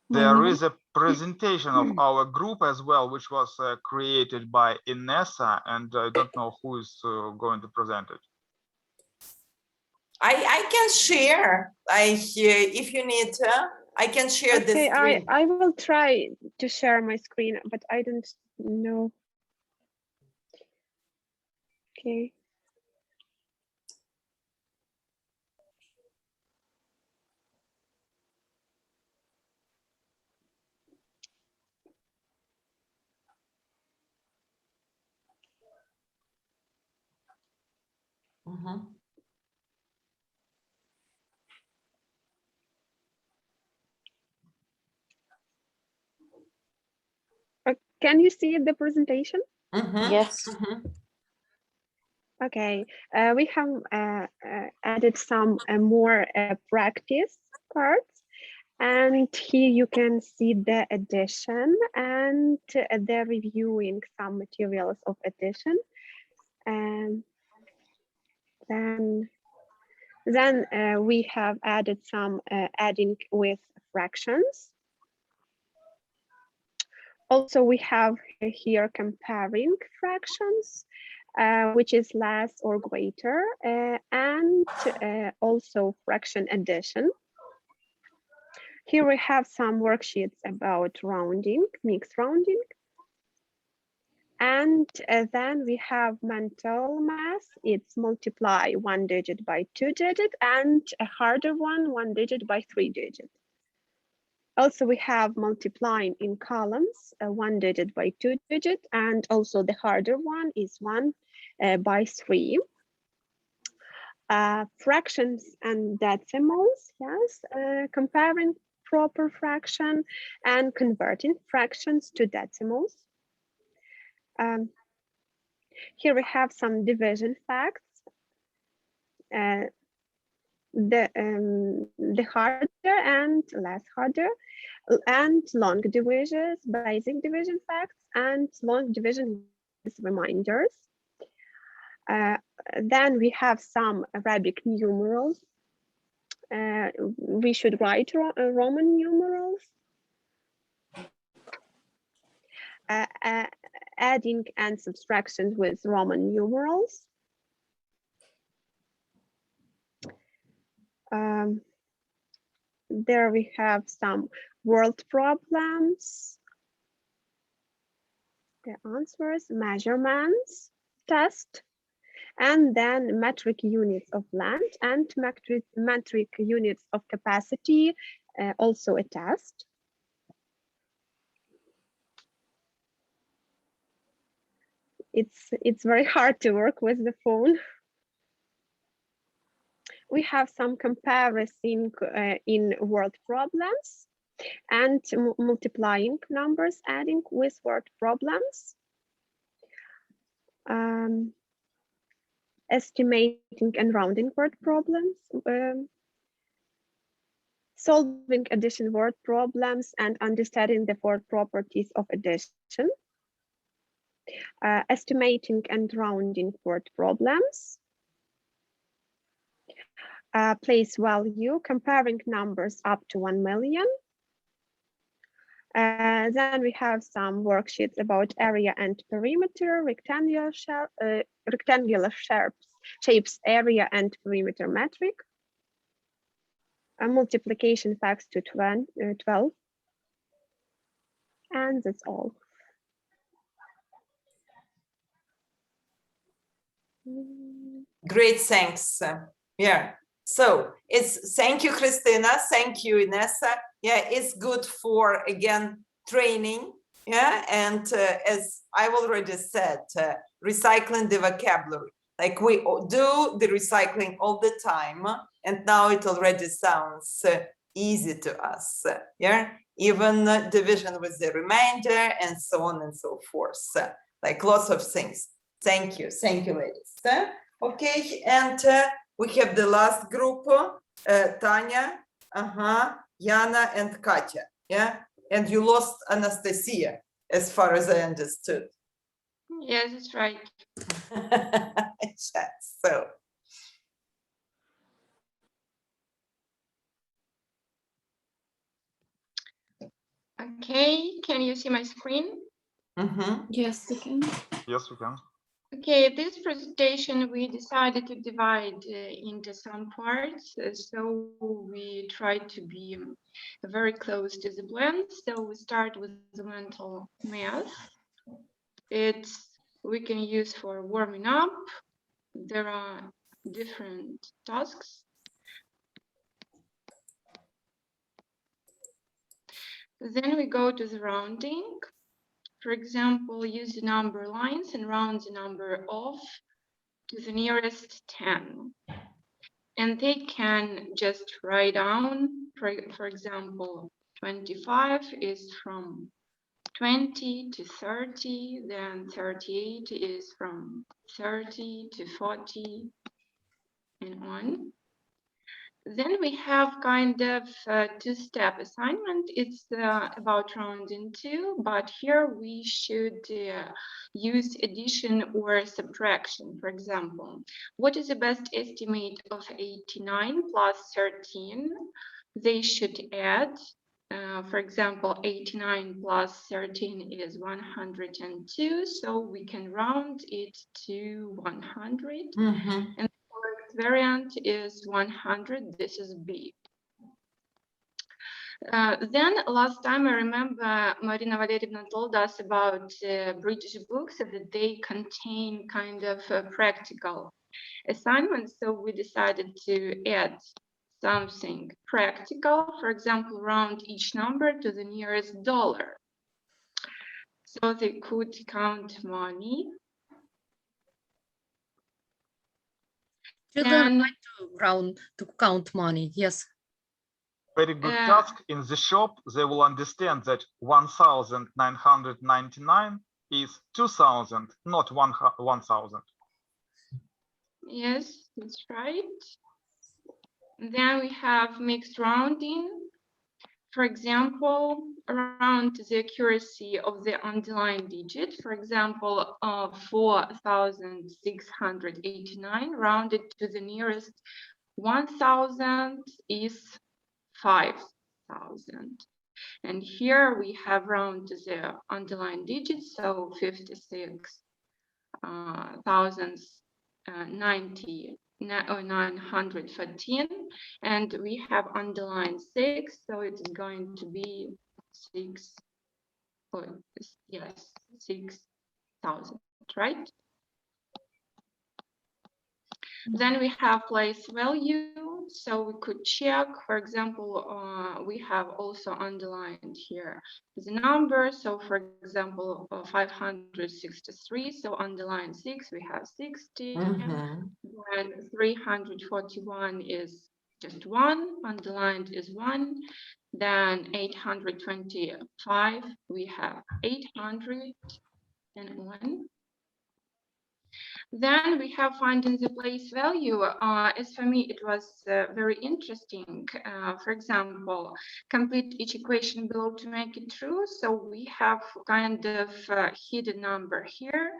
There is a presentation of our group as well, which was created by Inessa, and I don't know who is going to present it. I can share. If you need, I can share this screen. I will try to share my screen, but I don't know. Okay. Mhm. Can you see the presentation? Mhm. Yes. Mhm. Okay, we have added some more practice parts, and here you can see the addition and the reviewing some materials of addition. And then we have added some adding with fractions. Also, we have here comparing fractions, which is less or greater, and also fraction addition. Here we have some worksheets about rounding, mixed rounding. And then we have mental math. It's multiply 1 digit by 2 digit, and a harder one digit by 3 digit. Also, we have multiplying in columns, 1 digit by 2 digit, and also the harder one is 1 by 3. Fractions and decimals, yes, comparing proper fraction and converting fractions to decimals. Here we have some division facts. The harder and less harder, and long divisions, basic division facts, and long division reminders. Then we have some Arabic numerals. We should write Roman numerals. Adding and subtraction with Roman numerals. There we have some world problems, the answers, measurements, test, and then metric units of land and metric units of capacity, also a test. It's very hard to work with the phone. We have some comparison in word problems and multiplying numbers, adding with word problems. Estimating and rounding word problems, solving addition word problems and understanding the word properties of addition, estimating and rounding word problems, place value, comparing numbers up to 1 million. Then we have some worksheets about area and perimeter, rectangular shapes, area and perimeter metric, multiplication facts to 12, and that's all. Great, thanks. Yeah. So thank you, Christina. Thank you, Inessa. Yeah, it's good for, again, training. Yeah, and as I've already said, recycling the vocabulary. Like we do the recycling all the time, and now it already sounds easy to us. Yeah, even division with the remainder and so on and so forth. Like lots of things. Thank you, ladies. Okay, and we have the last group, Tanya, Yana, and Katya. Yeah, and you lost Anastasia, as far as I understood. Yes, that's right. So. Okay, can you see my screen? Yes, we can. Yes, we can. Okay, this presentation we decided to divide into some parts, so we try to be very close to the blend. So we start with the mental math. We can use for warming up. There are different tasks. Then we go to the rounding. For example, use the number lines and round the number off to the nearest 10. And they can just write down, for example, 25 is from 20 to 30, then 38 is from 30 to 40, and on. Then we have kind of two-step assignment. It's about rounding too, but here we should use addition or subtraction. For example, what is the best estimate of 89 plus 13? They should add, for example, 89 plus 13 is 102, so we can round it to 100. And variant is 100. This is B. Then last time I remember Marina Valerievna told us about British books that they contain kind of practical assignments. So we decided to add something practical. For example, round each number to the nearest dollar. So they could count money. Children like to round to count money, yes. Very good task. In the shop, they will understand that 1,999 is 2,000, not 1,000. Yes, that's right. Then we have mixed rounding. For example, around the accuracy of the underlying digit. For example, 4,689 rounded to the nearest 1,000 is 5,000. And here we have round the underlying digits, so 56,914, and we have underlined 6, so it's going to be 6, yes, 6,000, right? Then we have place value, so we could check, for example, we have also underlined here the number. So for example, 563, so underline 6, we have 60, and 341 is just 1, underlined is 1, then 825, we have 801. Then we have finding the place value. As for me, it was very interesting. For example, complete each equation below to make it true. So we have kind of hidden number here.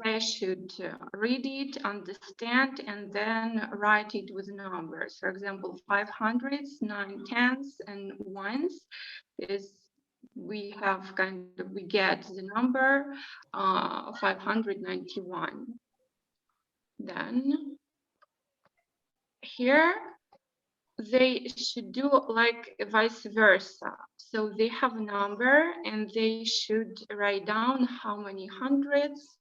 They should read it, understand, and then write it with numbers. For example, 500s, 9 tenths, and ones is we have we get the number 591. Then here they should do like vice versa. So they have a number and they should write down how many hundreds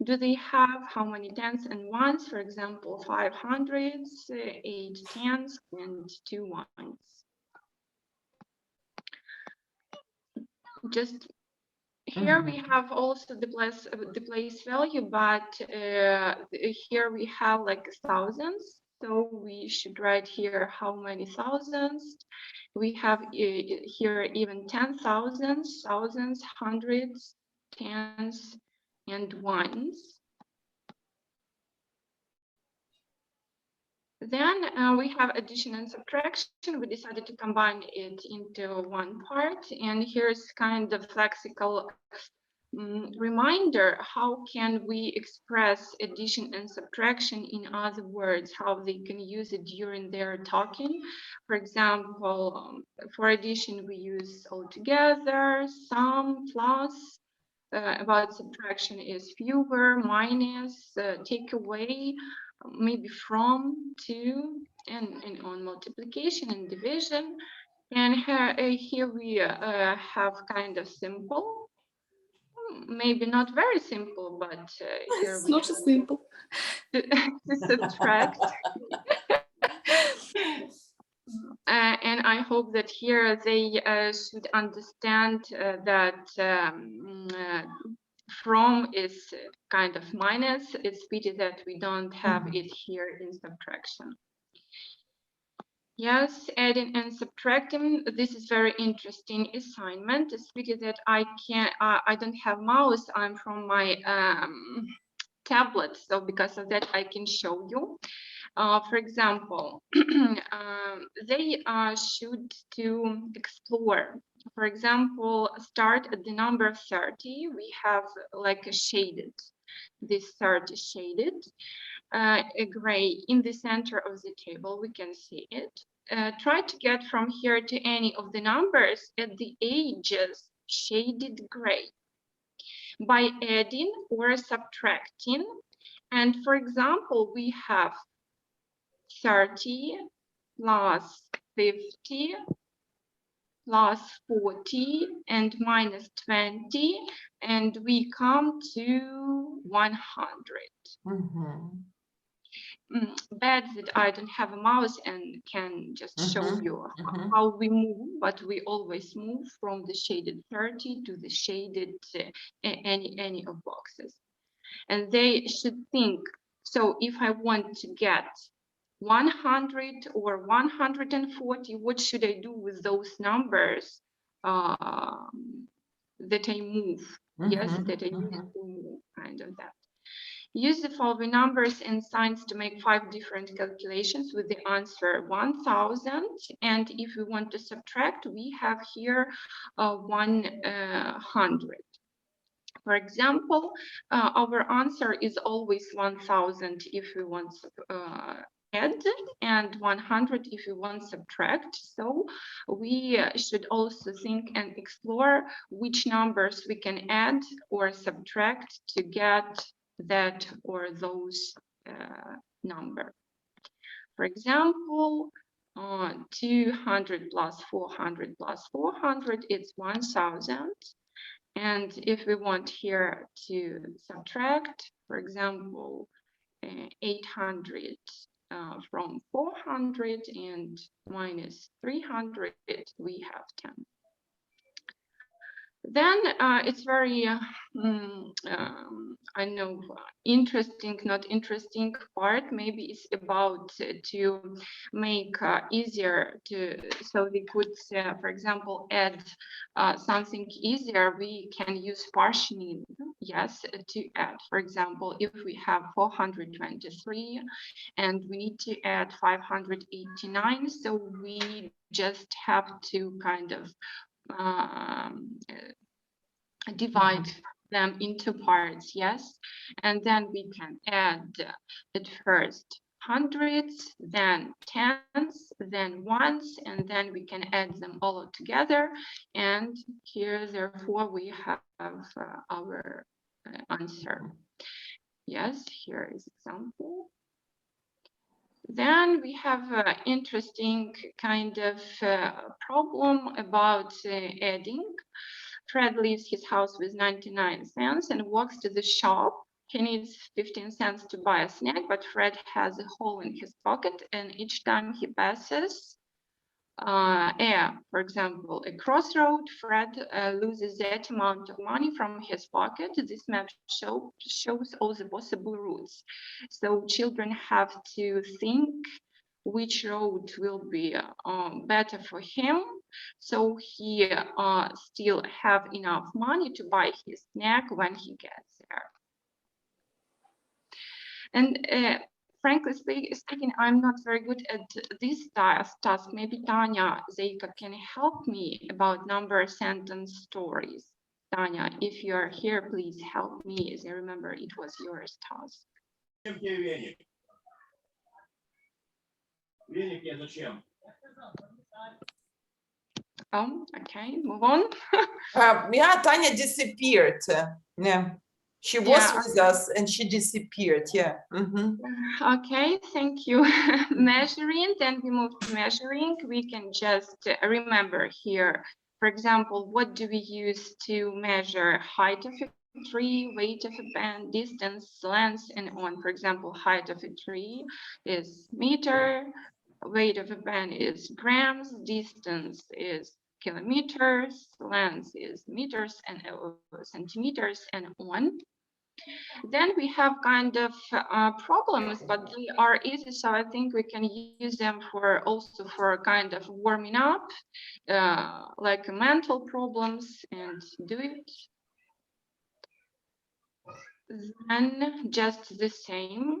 do they have, how many tens and ones, for example, 5 hundreds, 8 tens, and 2 ones. Just here we have also the place value, but here we have like thousands. So we should write here how many thousands. We have here even 10,000, thousands, hundreds, tens, and ones. Then we have addition and subtraction. We decided to combine it into one part. And here's kind of lexical reminder, how can we express addition and subtraction in other words, how they can use it during their talking. For example, for addition, we use altogether, sum, plus. About subtraction is fewer, minus, take away, maybe from, to, and on multiplication and division. And here we have kind of simple, maybe not very simple, but here It's we not simple to subtract. And I hope that here they should understand that from is kind of minus. It's pity that we don't have it here in subtraction. Yes, adding and subtracting. This is very interesting assignment. It's pity that I don't have mouse. I'm from my tablet, so because of that I can show you. For example, they should to explore. For example, start at the number 30. We have like a shaded, this 30 shaded, a gray in the center of the table. We can see it. Try to get from here to any of the numbers at the edges shaded gray by adding or subtracting. And for example, we have 30 plus 50 plus 40 and minus 20, and we come to 100. Bad that I don't have a mouse and can just show you how we move, but we always move from the shaded 30 to the shaded any of boxes. And they should think, so if I want to get 100 or 140, what should I do with those numbers that I move? Yes, that I use to move, kind of that. Use the following numbers and signs to make 5 different calculations with the answer 1000. And if we want to subtract, we have here 100. For example, our answer is always 1000 if we want add and 100 if we want subtract. So we should also think and explore which numbers we can add or subtract to get that or those number. For example, 200 plus 400 plus 400, it's 1000. And if we want here to subtract, for example, 800 from 400 and minus 300, we have 10. Then it's very, I know, interesting, not interesting part, maybe it's about to make easier to, so we could, for example, add something easier. We can use partitioning, yes, to add. For example, if we have 423 and we need to add 589, so we just have to kind of divide them into parts, yes, and then we can add at first hundreds, then tens, then ones, and then we can add them all together. And here, therefore, we have our answer. Yes, here is example. Then we have an interesting kind of problem about adding. Fred leaves his house with 99 cents and walks to the shop. He needs 15 cents to buy a snack, but Fred has a hole in his pocket, and each time he passes for example, a crossroad, Fred loses that amount of money from his pocket. This map shows all the possible routes. So children have to think which road will be better for him, so he still have enough money to buy his snack when he gets there. And frankly speaking, I'm not very good at this task. Maybe Tanya Zeika can help me about number sentence stories. Tanya, if you are here, please help me, as I remember it was your task. Okay, move on. Yeah, Tanya disappeared. Yeah. She was with us and she disappeared. Yeah. Okay, thank you. Measuring, then we move to measuring. We can just remember here, for example, what do we use to measure height of a tree, weight of a band, distance, length, and on. For example, height of a tree is meter, weight of a band is grams, distance is kilometers, length is meters and centimeters, and on. Then we have kind of problems, but they are easy, so I think we can use them for also for kind of warming up, like mental problems, and do it. Then just the same,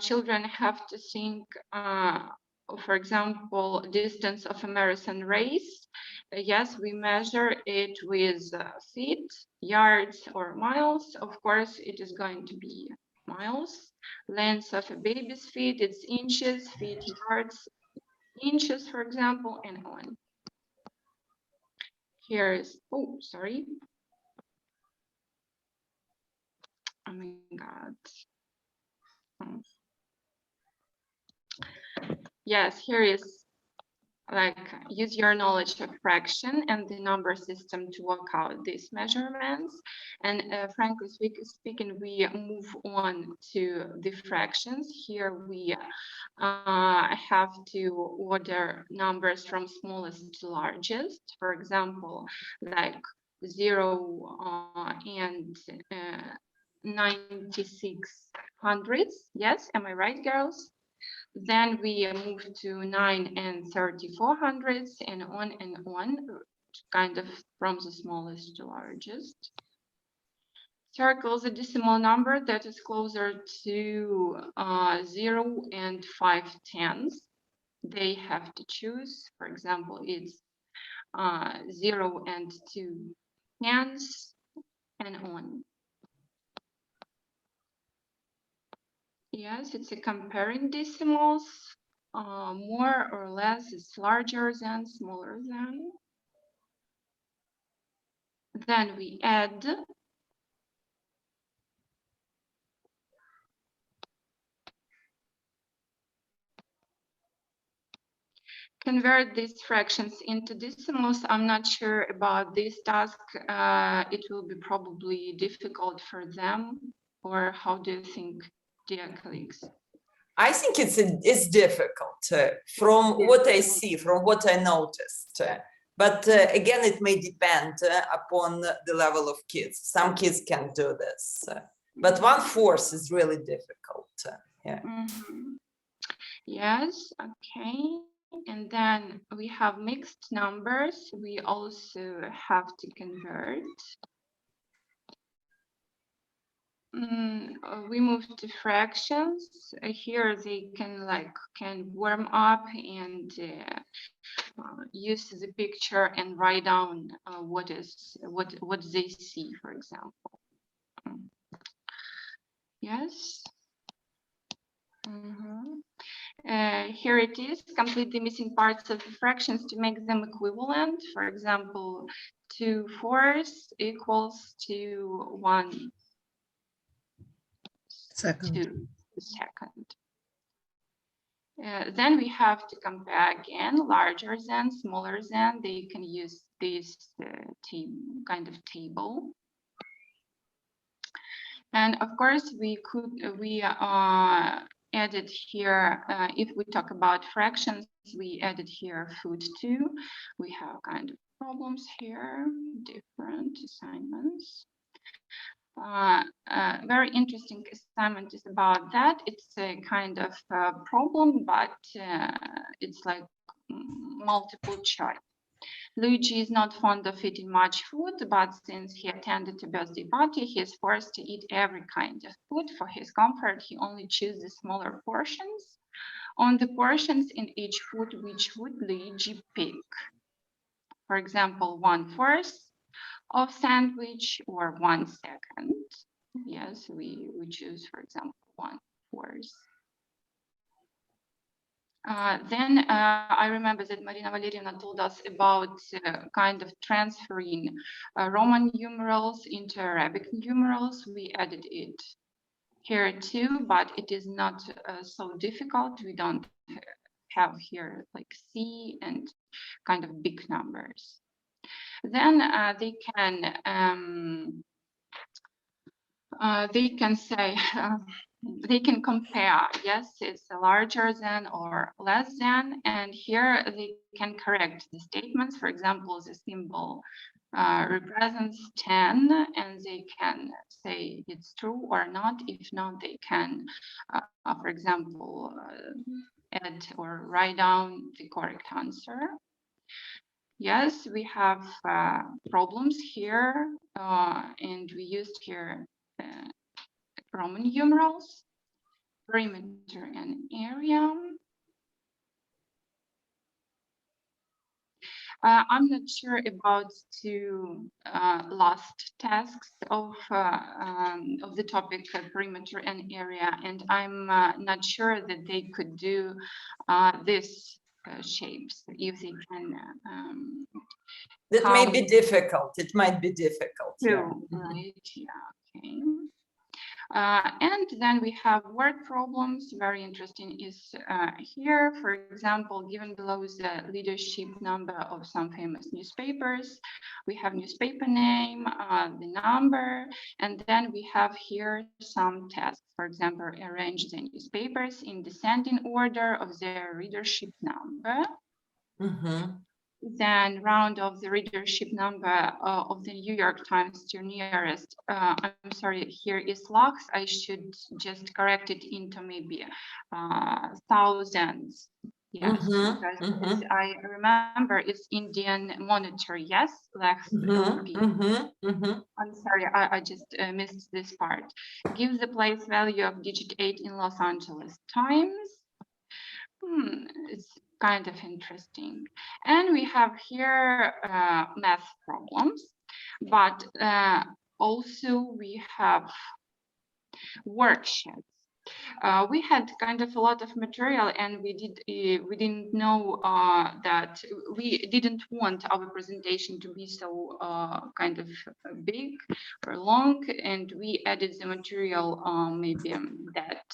children have to think, for example, distance of a marathon race. Yes, we measure it with feet, yards, or miles. Of course, it is going to be miles. Length of a baby's feet, it's inches, feet, yards, inches, for example, and on. Here is, oh, sorry. Oh my God. Yes, here is like use your knowledge of fraction and the number system to work out these measurements. And frankly speaking, we move on to the fractions. Here we have to order numbers from smallest to largest. For example, like 0 and 96 hundredths. Yes, am I right, girls? Then we move to 9 and 34 hundredths, and on, kind of from the smallest to largest. Circle the decimal number that is closer to 0 and 5/10. They have to choose. For example, it's 0 and 2/10, and on. Yes, it's a comparing decimals. More or less, it's larger than, smaller than. Then we add. Convert these fractions into decimals. I'm not sure about this task. It will be probably difficult for them. Or how do you think, dear colleagues? I think it's difficult from what I see, from what I noticed. But again, it may depend upon the level of kids. Some kids can do this, but 1/4 is really difficult. Yeah. Mm-hmm. Yes, okay. And then we have mixed numbers. We also have to convert. We move to fractions. Here they can warm up and use the picture and write down what they see, for example. Yes. Here it is, complete the missing parts of the fractions to make them equivalent. For example, 2/4 equals to 1 second. Then we have to compare again, larger than, smaller than. They can use this kind of table. And of course, we added here, if we talk about fractions, we added here food too. We have kind of problems here, different assignments. Very interesting assignment is about that. It's a kind of problem, but it's like multiple choice. Luigi is not fond of eating much food, but since he attended a birthday party, he is forced to eat every kind of food. For his comfort, he only chooses smaller portions. On the portions in each food, which would Luigi pick? For example, 1/4 of sandwich or 1 second. Yes, we choose, for example, 1/4. Then I remember that Marina Valerievna told us about kind of transferring Roman numerals into Arabic numerals. We added it here too, but it is not so difficult. We don't have here like C and kind of big numbers. Then they can they can say, they can compare, yes, it's larger than or less than, and here they can correct the statements. For example, the symbol represents 10, and they can say it's true or not. If not, they can, for example, add or write down the correct answer. Yes, we have problems here, and we used here Roman numerals, perimeter and area. I'm not sure about two last tasks of the topic perimeter and area, and I'm not sure that they could do this shapes if they can. That may be difficult. It might be difficult. Yeah. Right. Yeah. Okay. And then we have word problems. Very interesting is here, for example, given below the leadership number of some famous newspapers, we have newspaper name, the number, and then we have here some tasks. For example, arrange the newspapers in descending order of their readership number. Then round of the readership number of the New York Times to nearest. I'm sorry, here is lakhs. I should just correct it into maybe thousands. Yes, because I remember it's Indian monitor. Yes, lakhs. I'm sorry, I just missed this part. Give the place value of digit 8 in Los Angeles Times. It's kind of interesting. And we have here math problems, but also we have worksheets. We had kind of a lot of material, and we didn't know that we didn't want our presentation to be so kind of big or long, and we added the material maybe that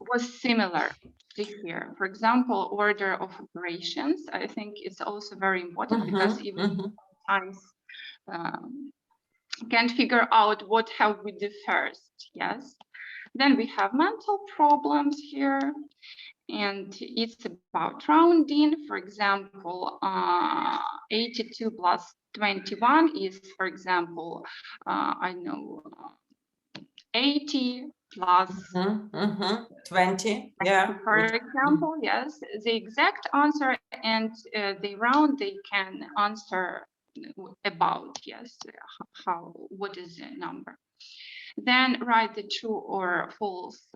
was similar to here. For example, order of operations. I think it's also very important because even sometimes can't figure out what have we do first. Yes. Then we have mental problems here, and it's about rounding. For example, 82 plus 21 is, for example, I know 80 plus 20. Yeah. For example, yes, the exact answer, and they round, they can answer about, yes, what is the number. Then write the true or false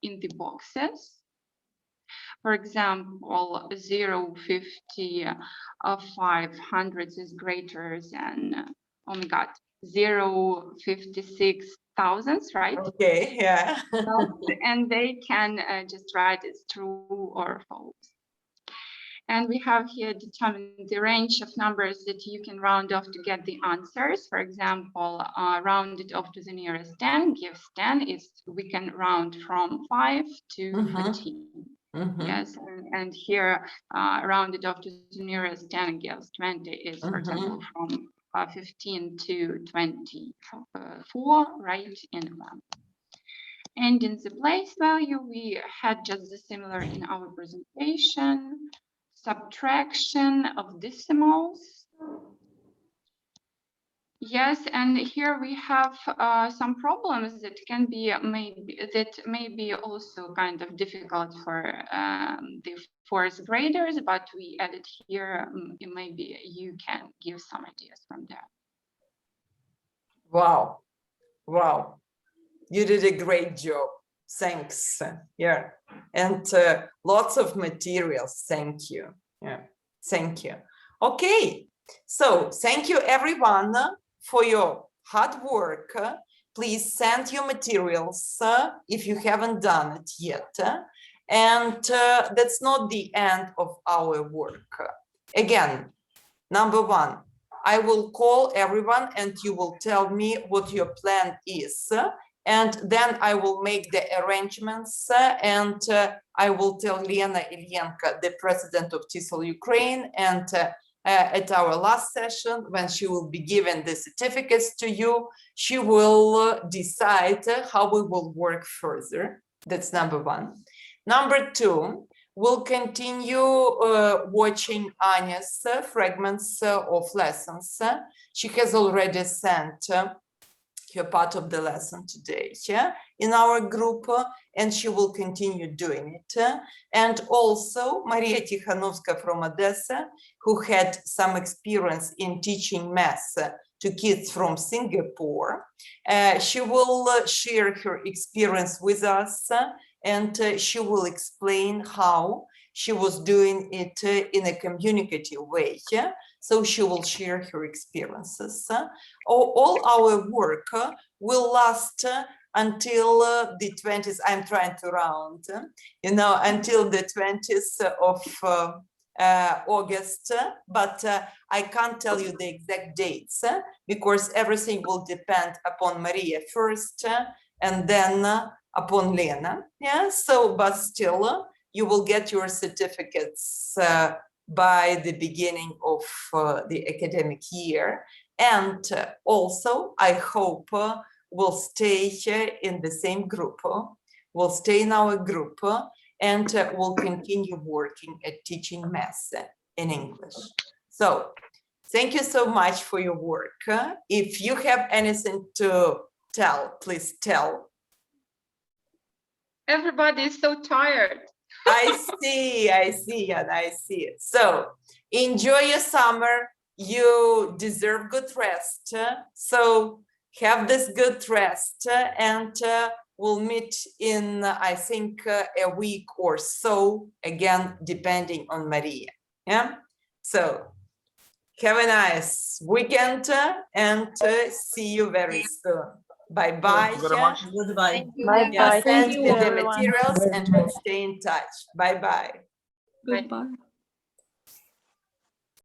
in the boxes. For example, 0, 50, 500 is greater than, oh my God, 0, 56 thousands, right? Okay, yeah. And they can just write it's true or false. And we have here determined the range of numbers that you can round off to get the answers. For example, round it off to the nearest 10 gives 10. We can round from 5 to 15. Yes, and here round it off to the nearest 10 gives 20 is, for example, from 15 to 24, right, in 1. And in the place value, we had just the similar in our presentation. Subtraction of decimals. Yes, and here we have some problems that can be maybe also kind of difficult for the fourth graders, but we added here. Maybe you can give some ideas from there. Wow, wow, you did a great job. Thanks. Yeah, and lots of materials. Thank you. Yeah, thank you. Okay, so thank you everyone for your hard work. Please send your materials if you haven't done it yet. And that's not the end of our work. Again, number one, I will call everyone and you will tell me what your plan is. And then I will make the arrangements and I will tell Lena Ilyenko, the president of TESOL-Ukraine, and at our last session, when she will be given the certificates to you, she will decide how we will work further. That's number one. Number two, we'll continue watching Anya's fragments of lessons. She has already sent her part of the lesson today in our group, and she will continue doing it. And also Maria Tikhanovska from Odessa, who had some experience in teaching math to kids from Singapore. She will share her experience with us, and she will explain how she was doing it in a communicative way. So she will share her experiences. All our work will last until the 20th. I'm trying to round, until the 20th of August, but I can't tell you the exact dates because everything will depend upon Maria first and then upon Lena. Yeah, so, but still, you will get your certificates by the beginning of the academic year. And also, I hope we'll stay in the same group, we'll stay in our group, and we'll continue working at teaching math in English. So thank you so much for your work. If you have anything to tell, please tell. Everybody is so tired. I see, and I see it. So enjoy your summer. You deserve good rest. So have this good rest, and we'll meet in, I think, a week or so, again, depending on Maria. Yeah. So have a nice weekend, and see you very soon. Bye-bye. Thank you very much. Goodbye. Bye-bye. Send Thank me you, the everyone. materials and we'll stay in touch. Bye-bye. Goodbye.